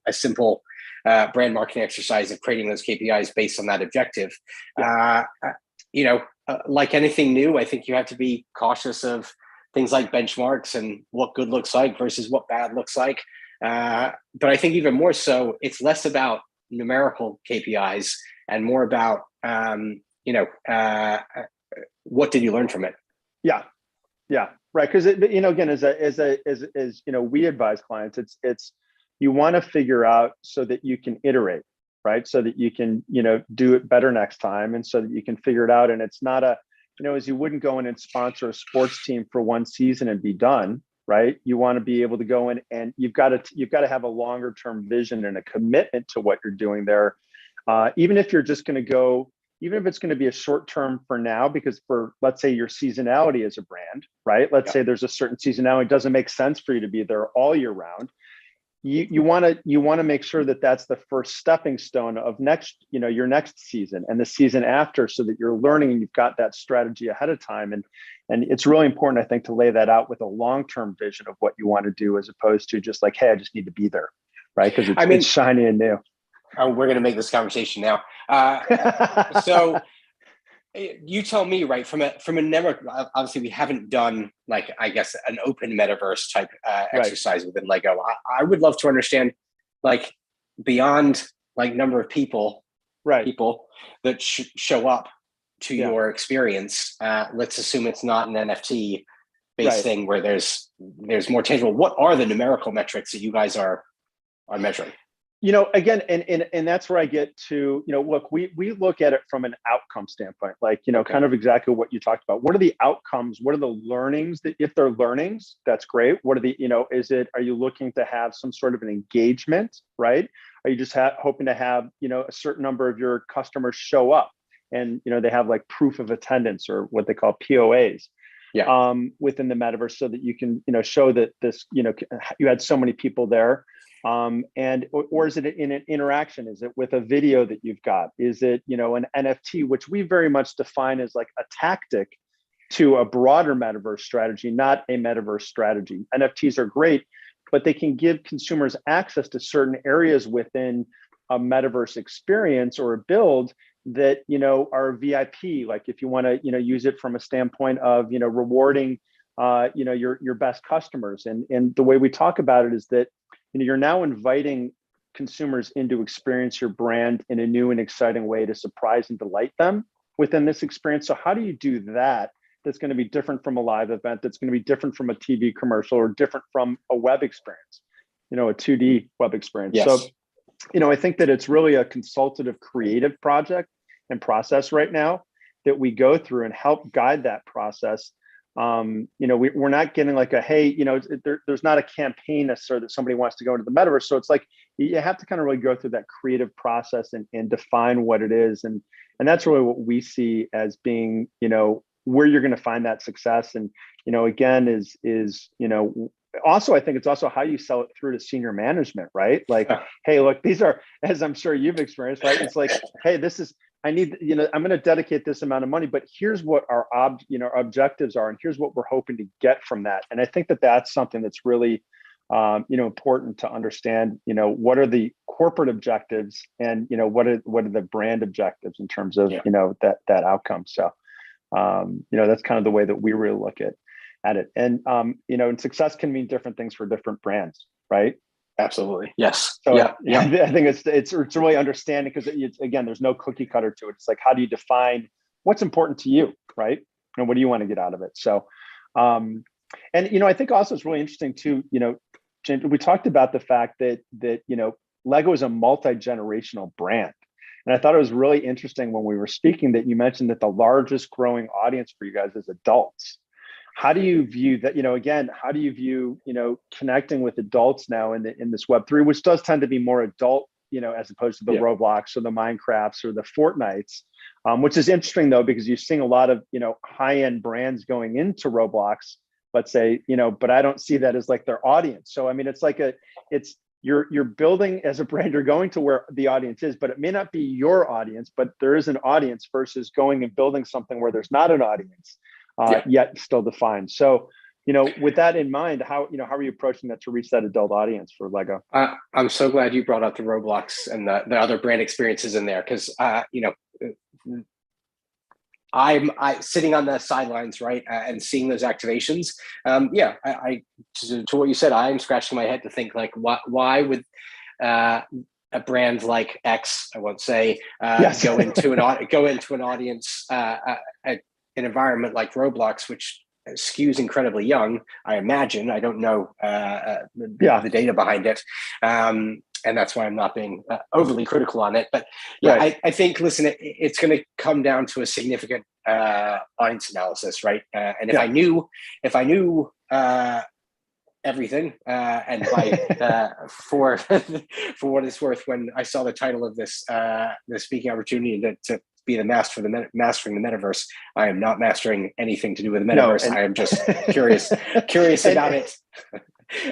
a simple brand marketing exercise of creating those KPIs based on that objective. Like anything new, I think you have to be cautious of things like benchmarks and what good looks like versus what bad looks like. But I think even more so, it's less about numerical KPIs and more about, what did you learn from it? Yeah. Yeah. Right. Because again, as we advise clients, it's you want to figure out so that you can iterate, right? So that you can, do it better next time, and so that you can figure it out. And it's not as you wouldn't go in and sponsor a sports team for one season and be done, right? You want to be able to go in, and you've got to have a longer term vision and a commitment to what you're doing there. Even if you're just going to go, even if it's going to be a short term for now, because for, let's say, your seasonality as a brand, right? Let's say there's a certain seasonality, it doesn't make sense for you to be there all year round. You want to make sure that that's the first stepping stone of your next season and the season after, so that you're learning and you've got that strategy ahead of time. And it's really important, I think, to lay that out with a long-term vision of what you want to do, as opposed to just like, hey, I just need to be there, right? Because it's shiny and new. We're going to make this conversation now. So you tell me, right, from a network, obviously we haven't done, like, I guess, an open metaverse type exercise within Lego. I would love to understand, like, beyond like number of people that show up to your experience. Let's assume it's not an NFT based thing where there's more tangible. What are the numerical metrics that you guys are measuring? Again, and that's where I get to, look, we look at it from an outcome standpoint, like, kind of exactly what you talked about. What are the outcomes? What are the learnings that, if they're learnings, that's great. What are the, are you looking to have some sort of an engagement, right? Are you just hoping to have, a certain number of your customers show up and, they have like proof of attendance, or what they call POAs. Within the metaverse, so that you can, show that this, you had so many people there. Or is it in an interaction? Is it with a video that you've got? Is it, an NFT, which we very much define as like a tactic to a broader metaverse strategy, not a metaverse strategy. NFTs are great, but they can give consumers access to certain areas within a metaverse experience or a build that, are VIP. Like if you want to, use it from a standpoint of, rewarding, your best customers. And the way we talk about it is that, you're now inviting consumers in to experience your brand in a new and exciting way, to surprise and delight them within this experience. So how do you do that? That's going to be different from a live event. That's going to be different from a TV commercial, or different from a web experience, a 2D web experience. Yes. So, I think that it's really a consultative, creative project and process right now that we go through and help guide that process. We're not getting like a, hey, there's not a campaign necessarily that somebody wants to go into the metaverse. So it's like, you have to kind of really go through that creative process and define what it is. And that's really what we see as being, where you're going to find that success. And, again, is, also, I think it's also how you sell it through to senior management, right? Like, hey, look, these are, as I'm sure you've experienced, right? It's like, hey, I need, I'm going to dedicate this amount of money, but here's what our objectives are, and here's what we're hoping to get from that. And I think that that's something that's really, important to understand. What are the corporate objectives, and what are the brand objectives in terms of that outcome. So, that's kind of the way that we really look at it. And and success can mean different things for different brands, right? Absolutely. Yes. So I think it's really understanding, because again, there's no cookie cutter to it. It's like, how do you define what's important to you, right? And what do you want to get out of it? So, and I think also it's really interesting too. James, we talked about the fact that Lego is a multi-generational brand, and I thought it was really interesting when we were speaking that you mentioned that the largest growing audience for you guys is adults. How do you view that? Again, how do you view, connecting with adults now in this Web3, which does tend to be more adult, as opposed to the Roblox or the Minecrafts or the Fortnites, which is interesting though, because you're seeing a lot of, high-end brands going into Roblox, let's say, but I don't see that as like their audience. So, I mean, it's like you're building as a brand, you're going to where the audience is, but it may not be your audience, but there is an audience, versus going and building something where there's not an audience. Yet still defined. So, with that in mind, how are you approaching that to reach that adult audience for Lego? I'm so glad you brought up the Roblox and the other brand experiences in there, because, I sitting on the sidelines, right, and seeing those activations. I to what you said, I'm scratching my head to think like, why would a brand like X, I won't say, Yes. go into an audience, an environment like Roblox, which skews incredibly young. I imagine. I don't know the data behind it. And that's why I'm not being overly critical on it. But yeah, right. I think, listen, it's going to come down to a significant audience analysis, right? And if I knew everything, and by for what it's worth, when I saw the title of this the speaking opportunity to be the mastering the metaverse, I am not mastering anything to do with the metaverse. I am just curious about it.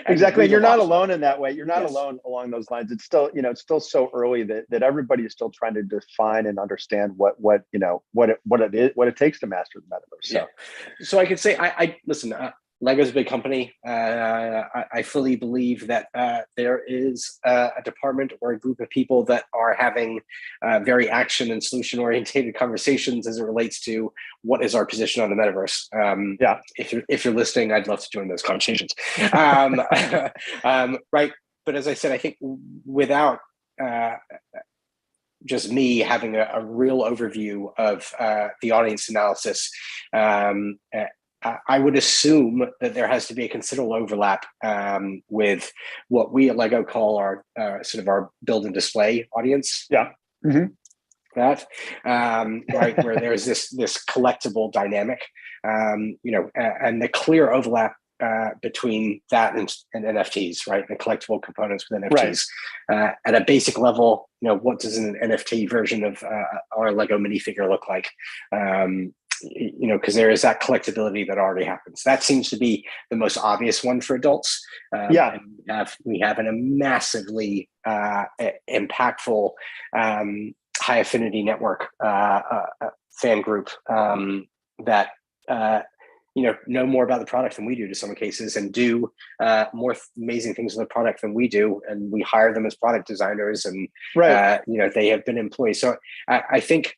Exactly. And you're not alone in that way. You're not alone along those lines. It's still, it's still so early that everybody is still trying to define and understand what it takes to master the metaverse. So I could say, I listen, Lego's a big company. I fully believe that there is a department or a group of people that are having very action and solution oriented conversations as it relates to what is our position on the metaverse. If you're listening, I'd love to join those conversations. Right. But as I said, I think without just me having a real overview of the audience analysis, I would assume that there has to be a considerable overlap with what we at Lego call our sort of our build and display audience. Yeah. Mm-hmm. Right, where there's this collectible dynamic, and the clear overlap between that and NFTs, right? The collectible components with NFTs. Right. At a basic level, what does an NFT version of our Lego minifigure look like? Because there is that collectability that already happens. That seems to be the most obvious one for adults. And we have a massively impactful high affinity network fan group that know more about the product than we do to some cases, and do more amazing things with the product than we do. And we hire them as product designers, and they have been employees. So I think.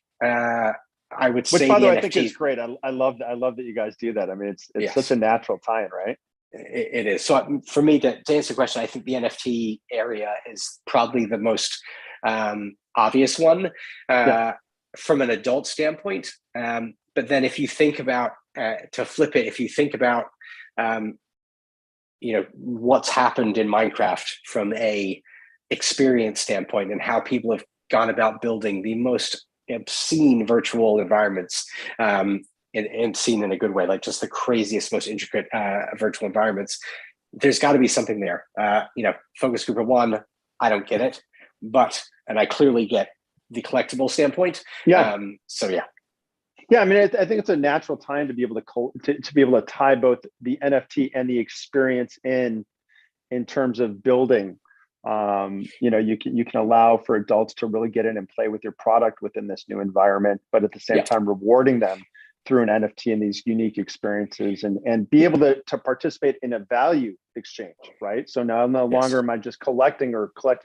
I would say, by the way, I think it's great. I love that you guys do that. I mean, it's such a natural tie-in, right? It is. So for me, to answer the question, I think the NFT area is probably the most obvious one from an adult standpoint. But then if you think about, to flip it, if you think about, what's happened in Minecraft from a experience standpoint, and how people have gone about building the most obscene virtual environments, and seen in a good way, like just the craziest, most intricate virtual environments. There's got to be something there. Focus group of one, I don't get it, and I clearly get the collectible standpoint. Yeah. I mean, I think it's a natural time to be able to be able to tie both the NFT and the experience in terms of building. You can allow for adults to really get in and play with your product within this new environment, but at the same time rewarding them through an NFT and these unique experiences, and be able to participate in a value exchange, right? So now no longer am I just collecting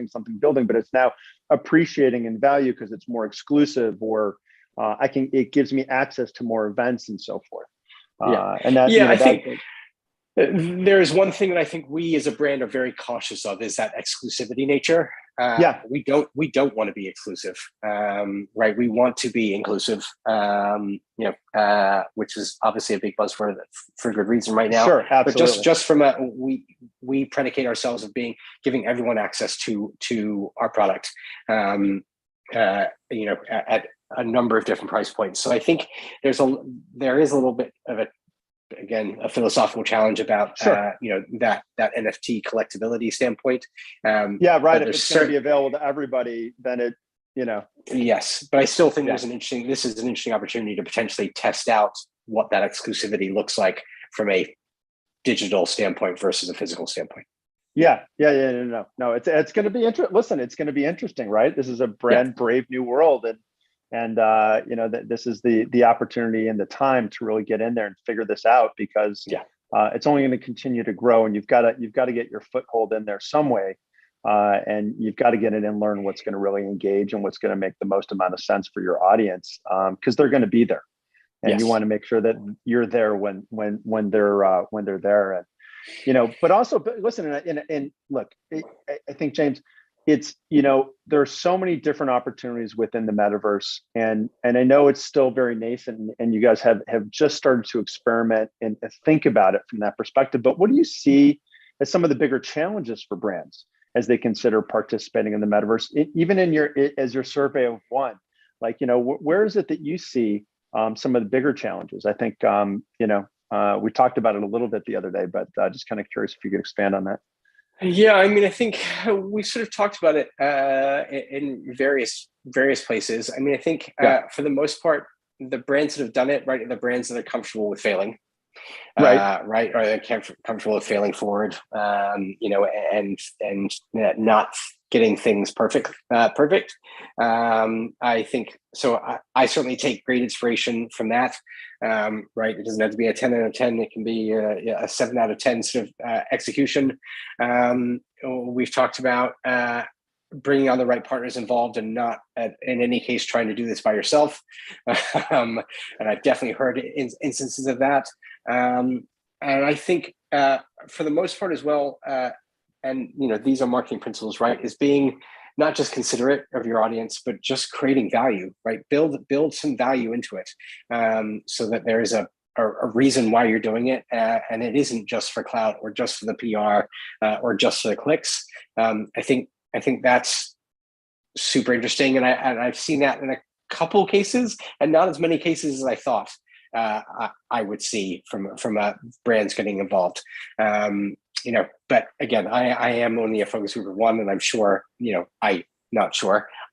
something building, but it's now appreciating in value because it's more exclusive, or it gives me access to more events and so forth. I think there's one thing that I think we as a brand are very cautious of, is that exclusivity nature. We don't want to be exclusive, right? We want to be inclusive, which is obviously a big buzzword for good reason right now. Sure, absolutely. But just from we predicate ourselves of giving everyone access to our product, at a number of different price points. So I think there is a little bit of a philosophical challenge about that NFT collectability standpoint. If it's going to be available to everybody, then it yes, but I still think this is an interesting opportunity to potentially test out what that exclusivity looks like from a digital standpoint versus a physical standpoint. No, it's going to be interesting. Listen, it's going to be interesting, right? This is a brand brave new world, and this is the opportunity and the time to really get in there and figure this out, because it's only going to continue to grow, and you've got to get your foothold in there some way, and you've got to get in and learn what's going to really engage and what's going to make the most amount of sense for your audience, because they're going to be there. and you Yes. want to make sure that you're there when they're there. And but also, listen, and look, I think, James, it's, there are so many different opportunities within the metaverse, and I know it's still very nascent, and you guys have just started to experiment and think about it from that perspective. But what do you see as some of the bigger challenges for brands as they consider participating in the metaverse, even in your survey of one? Like, where is it that you see some of the bigger challenges? I think, we talked about it a little bit the other day, but just kind of curious if you could expand on that. Yeah, I mean, I think we sort of talked about it in various places. I mean, I think for the most part, the brands that have done it, right, are the brands that are comfortable with failing, right, or they're comfortable with failing forward, and not getting things perfect. I think so. I certainly take great inspiration from that. Right, it doesn't have to be a 10 out of 10. It can be a 7 out of 10 sort of execution. We've talked about bringing on the right partners involved, and not in any case trying to do this by yourself. And I've definitely heard instances of that. And I think for the most part as well, and these are marketing principles, right, is being not just considerate of your audience, but just creating value, right? Build some value into it, so that there is a reason why you're doing it, and it isn't just for clout or just for the PR or just for the clicks. I think that's super interesting, and I've seen that in a couple cases, and not as many cases as I thought I would see from brands getting involved. But again, I am only a focus group of one, and I'm sure,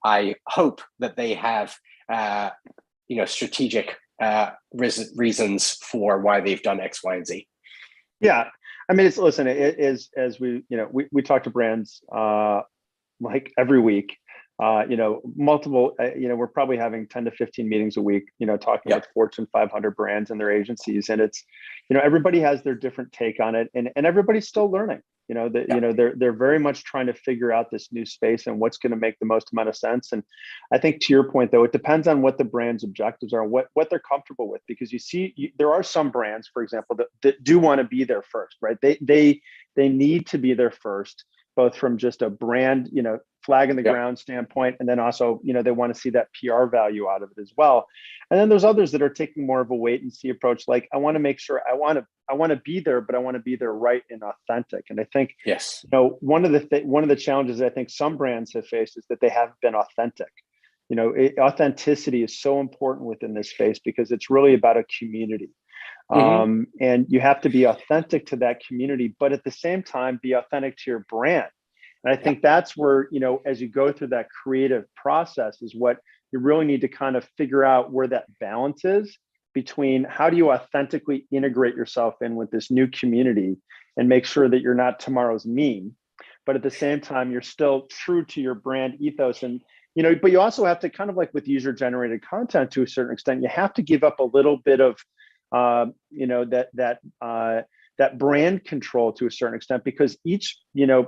I hope that they have, strategic reasons for why they've done X, Y, and Z. Yeah. I mean, it is, as we we talk to brands like every week, multiple, we're probably having 10 to 15 meetings a week, talking with Fortune 500 brands and their agencies. And it's, everybody has their different take on it, and everybody's still learning. They're very much trying to figure out this new space and what's going to make the most amount of sense. And I think, to your point, though, it depends on what the brand's objectives are, what they're comfortable with, because there are some brands, for example, that do want to be there first, right? They need to be there first, both from just a brand, flag in the ground standpoint, and then also, they want to see that PR value out of it as well. And then there's others that are taking more of a wait and see approach. Like, I want to make sure I want to be there, but I want to be there right and authentic. And I think, one of the challenges I think some brands have faced is that they haven't been authentic. Authenticity is so important within this space, because it's really about a community. And you have to be authentic to that community, but at the same time, be authentic to your brand. And I think that's where, as you go through that creative process, is what you really need to kind of figure out where that balance is between how do you authentically integrate yourself in with this new community and make sure that you're not tomorrow's meme, but at the same time, you're still true to your brand ethos. And, but you also have to kind of, like with user generated content, to a certain extent, you have to give up a little bit of, that brand control to a certain extent, because each,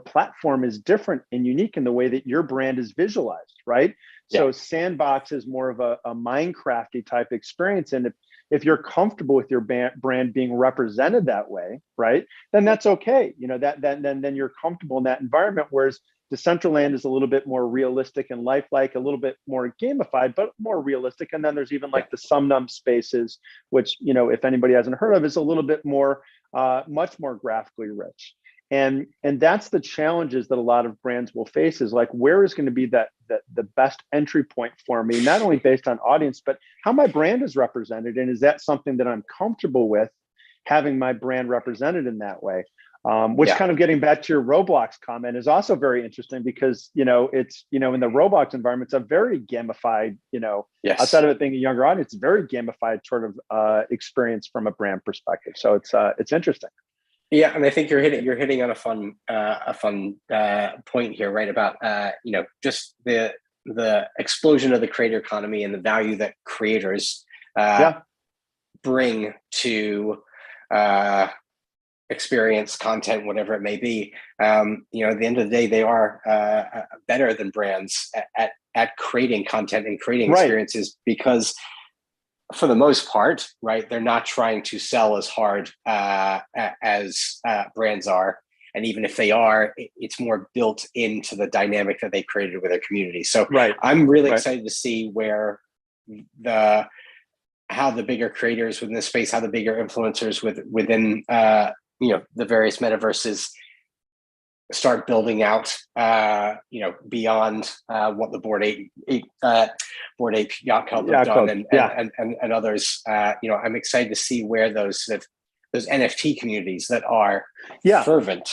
platform is different and unique in the way that your brand is visualized, right? So Sandbox is more of a Minecrafty type experience. And if you're comfortable with your brand being represented that way, right, then that's okay. Then you're comfortable in that environment. Whereas Decentraland is a little bit more realistic and lifelike, a little bit more gamified, but more realistic. And then there's even like the Sumnum spaces, which, if anybody hasn't heard of, is a little bit more, much more graphically rich. And that's the challenges that a lot of brands will face, is like, where is going to be the best entry point for me, not only based on audience, but how my brand is represented. And is that something that I'm comfortable with, having my brand represented in that way? Which kind of getting back to your Roblox comment is also very interesting, because, it's, in the Roblox environment, it's a very gamified, outside of it being a younger audience, very gamified sort of experience from a brand perspective. So it's interesting. Yeah, and I think you're hitting on a fun point here, right? About just the explosion of the creator economy and the value that creators bring to experience, content, whatever it may be. At the end of the day, they are better than brands at creating content and creating experiences, because for the most part, right, they're not trying to sell as hard as brands are. And even if they are, it's more built into the dynamic that they created with their community. So I'm really excited to see where how the bigger creators within the space, how the bigger influencers within the various metaverses start building out, beyond what the Bored Ape Yacht Club have done, and others. I'm excited to see where those NFT communities that are fervent,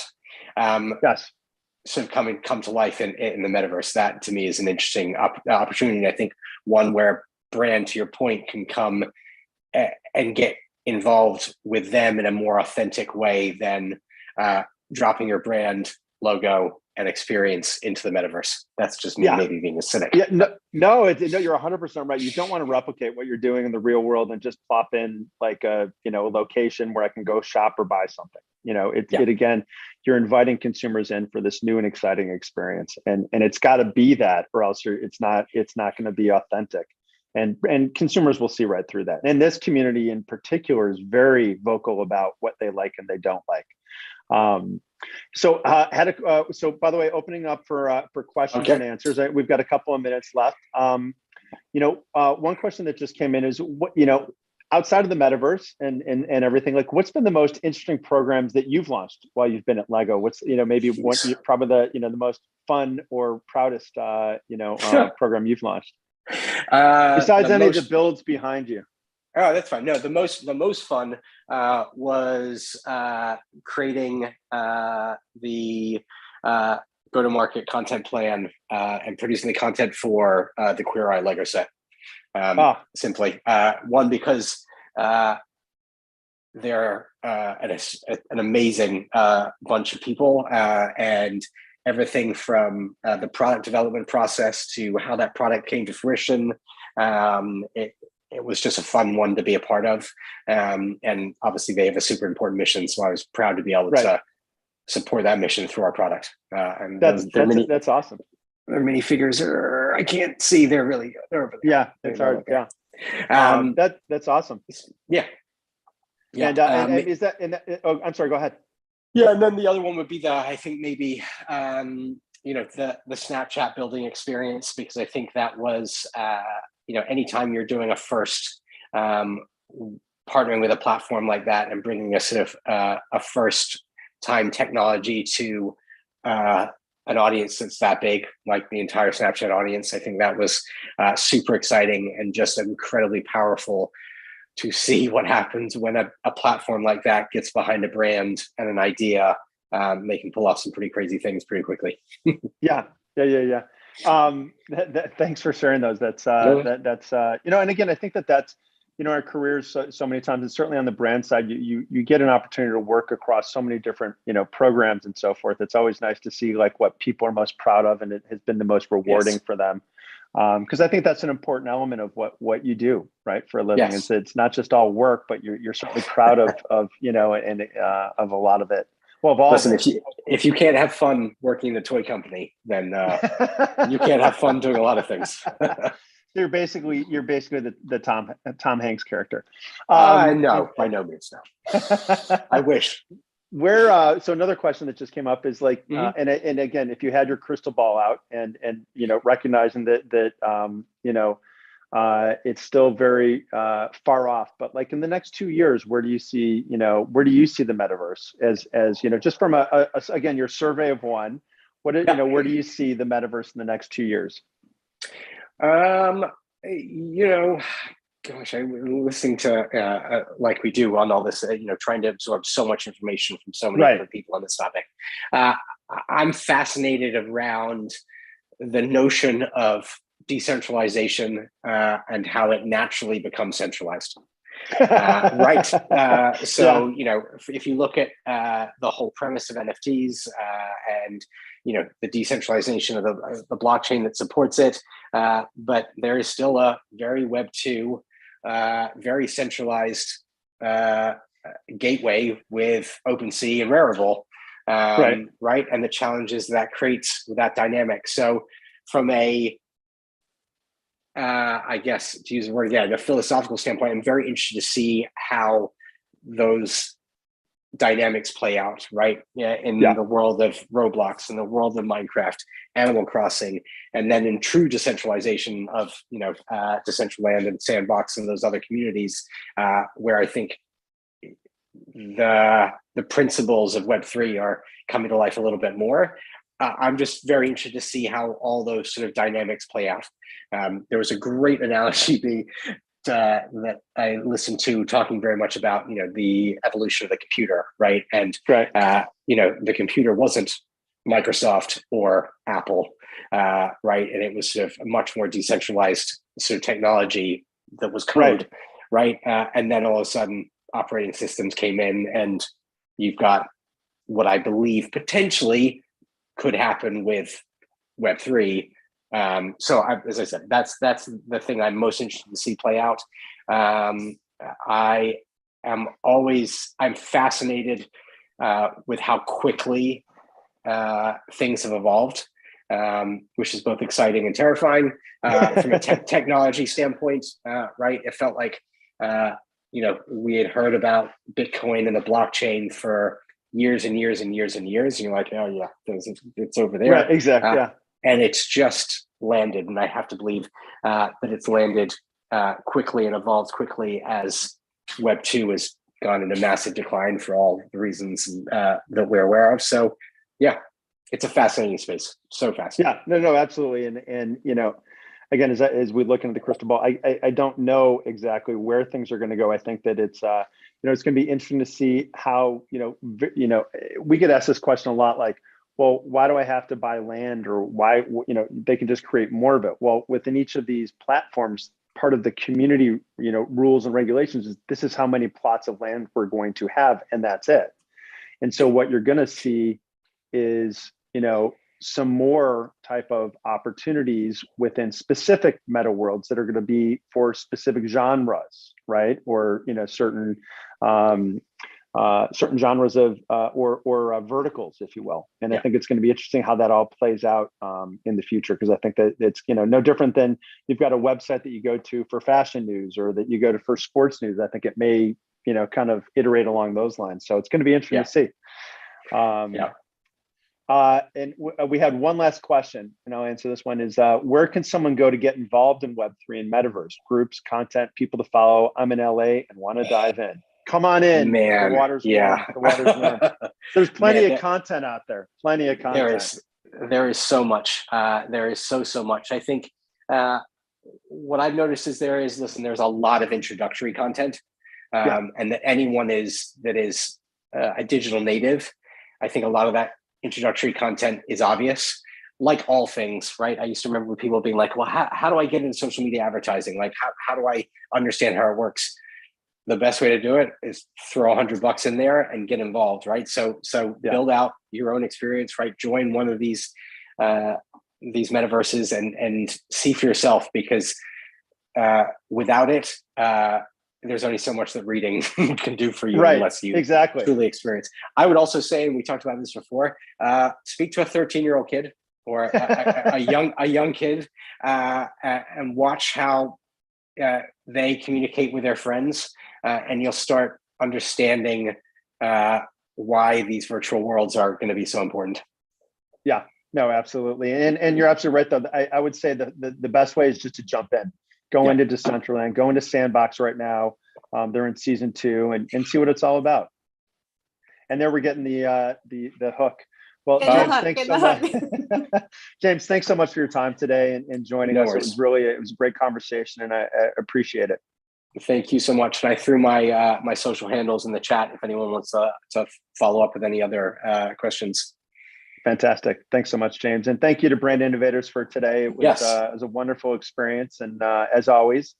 sort of come to life in the metaverse. That to me is an interesting opportunity. I think one where brand, to your point, can come and get involved with them in a more authentic way than dropping your brand logo and experience into the metaverse. That's just me maybe being a cynic. No, you're 100% right. You don't want to replicate what you're doing in the real world and just plop in like a location where I can go shop or buy something. Again, you're inviting consumers in for this new and exciting experience, and it's got to be that, or else it's not going to be authentic. And consumers will see right through that. And this community in particular is very vocal about what they like and they don't like. So by the way, opening up for questions and answers. We've got a couple of minutes left. One question that just came in is what, outside of the metaverse and everything, like what's been the most interesting programs that you've launched while you've been at Lego? What's, maybe what probably the most fun or proudest, program you've launched? Besides any of the builds behind you. Oh, that's fine. No, the most fun was creating the go-to-market content plan and producing the content for the Queer Eye Lego set. Simply, one, because they're an amazing bunch of people, and everything from the product development process to how that product came to fruition. It was just a fun one to be a part of. And obviously they have a super important mission. So I was proud to be able to support that mission through our product. And that's awesome. Their minifigures I can't see. They're really, it's hard. Yeah. That's awesome. Yeah. And is that, I'm sorry, go ahead. Yeah. And then the other one would be the Snapchat building experience, because I think that was, anytime you're doing a first, partnering with a platform like that and bringing a sort of a first time technology to an audience that's that big, like the entire Snapchat audience, I think that was super exciting and just incredibly powerful to see what happens when a platform like that gets behind a brand and an idea. They can pull off some pretty crazy things pretty quickly. Yeah. Thanks for sharing those. That's and again, I think that's our careers so many times, and certainly on the brand side, you get an opportunity to work across so many different programs and so forth. It's always nice to see like what people are most proud of, and it has been the most rewarding for them. Because I think that's an important element of what you do, right, for a living. It's not just all work, but you're certainly proud of of a lot of it. Well, listen, if you can't have fun working in a toy company, then you can't have fun doing a lot of things. You're basically the Tom Hanks character. No, by no means, no. I wish. So another question that just came up is like, and again, if you had your crystal ball out and recognizing that it's still very far off, but like in the next 2 years, where do you see the metaverse as just from again, your survey of one, where do you see the metaverse in the next 2 years? Gosh, I'm listening to like we do on all this, trying to absorb so much information from so many different people on this topic. I'm fascinated around the notion of decentralization and how it naturally becomes centralized. So if you look at the whole premise of NFTs and the decentralization of the blockchain that supports it, but there is still a very Web 2, very centralized gateway with OpenSea and Rarible, right, and the challenges that creates with that dynamic. So from a I guess to use the word again, the philosophical standpoint, I'm very interested to see how those dynamics play out, right? Yeah, in the world of Roblox, in the world of Minecraft, Animal Crossing, and then in true decentralization of Decentraland and Sandbox and those other communities, where I think the principles of Web3 are coming to life a little bit more. I'm just very interested to see how all those sort of dynamics play out. There was a great analogy that I listened to talking very much about, the evolution of the computer, right? And the computer wasn't Microsoft or Apple, right? And it was sort of a much more decentralized sort of technology that was code, right? And then all of a sudden, operating systems came in, and you've got what I believe potentially could happen with Web3. As I said, that's the thing I'm most interested to see play out. I'm fascinated with how quickly things have evolved, which is both exciting and terrifying from a technology standpoint. Right? It felt like we had heard about Bitcoin and the blockchain for years and years and years and years. And you're like, oh yeah, it's over there. Right, exactly. And it's just landed. And I have to believe that it's landed quickly and evolved quickly as Web 2 has gone into massive decline for all the reasons that we're aware of. So yeah, it's a fascinating space. So fascinating. Yeah, no, absolutely. And again, as we look into the crystal ball, I don't know exactly where things are going to go. I think that it's it's going to be interesting to see how we get asked this question a lot, like, well, why do I have to buy land, or why they can just create more of it? Well, within each of these platforms, part of the community rules and regulations is this is how many plots of land we're going to have, and that's it. And so what you're going to see is some more type of opportunities within specific meta worlds that are going to be for specific genres, right? Or certain genres of or verticals, if you will. And I think it's going to be interesting how that all plays out in the future, because I think that it's no different than you've got a website that you go to for fashion news, or that you go to for sports news. I think it may kind of iterate along those lines. So it's going to be interesting to see. And we had one last question, and I'll answer this one, is where can someone go to get involved in Web3 and Metaverse? Groups, content, people to follow. I'm in LA and want to dive in. Come on in. Man, the water's warm. The water's warm. There's plenty of content out there. Plenty of content. There is so much. There is so much. I think what I've noticed is there's a lot of introductory content, and that anyone that is a digital native, I think a lot of that introductory content is obvious, like all things, right? I used to remember people being like, well, how do I get into social media advertising? Like, how do I understand how it works? The best way to do it is throw $100 in there and get involved, right? So build out your own experience, right? Join one of these metaverses and see for yourself, because without it, there's only so much that reading can do for you, unless you truly experience. I would also say, and we talked about this before, speak to a 13-year-old kid or a young kid, and watch how they communicate with their friends, and you'll start understanding why these virtual worlds are going to be so important. Yeah, no, absolutely. And you're absolutely right, though. I would say the best way is just to jump in. Go into Decentraland, go into Sandbox right now. They're in season 2, and see what it's all about. And there we're getting the hook. Well, James, thanks so much for your time today and joining us. It was a great conversation, and I appreciate it. Thank you so much. And I threw my social handles in the chat if anyone wants to follow up with any other questions. Fantastic. Thanks so much, James. And thank you to Brand Innovators for today. It was a wonderful experience, and as always,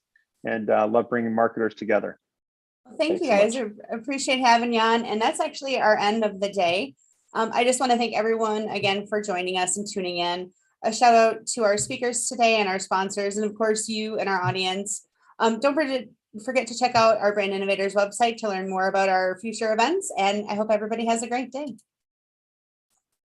and love bringing marketers together. Thanks you guys. I appreciate having you on. And that's actually our end of the day. I just want to thank everyone again for joining us and tuning in. A shout out to our speakers today and our sponsors, and of course you and our audience. Don't forget to check out our Brand Innovators website to learn more about our future events. And I hope everybody has a great day.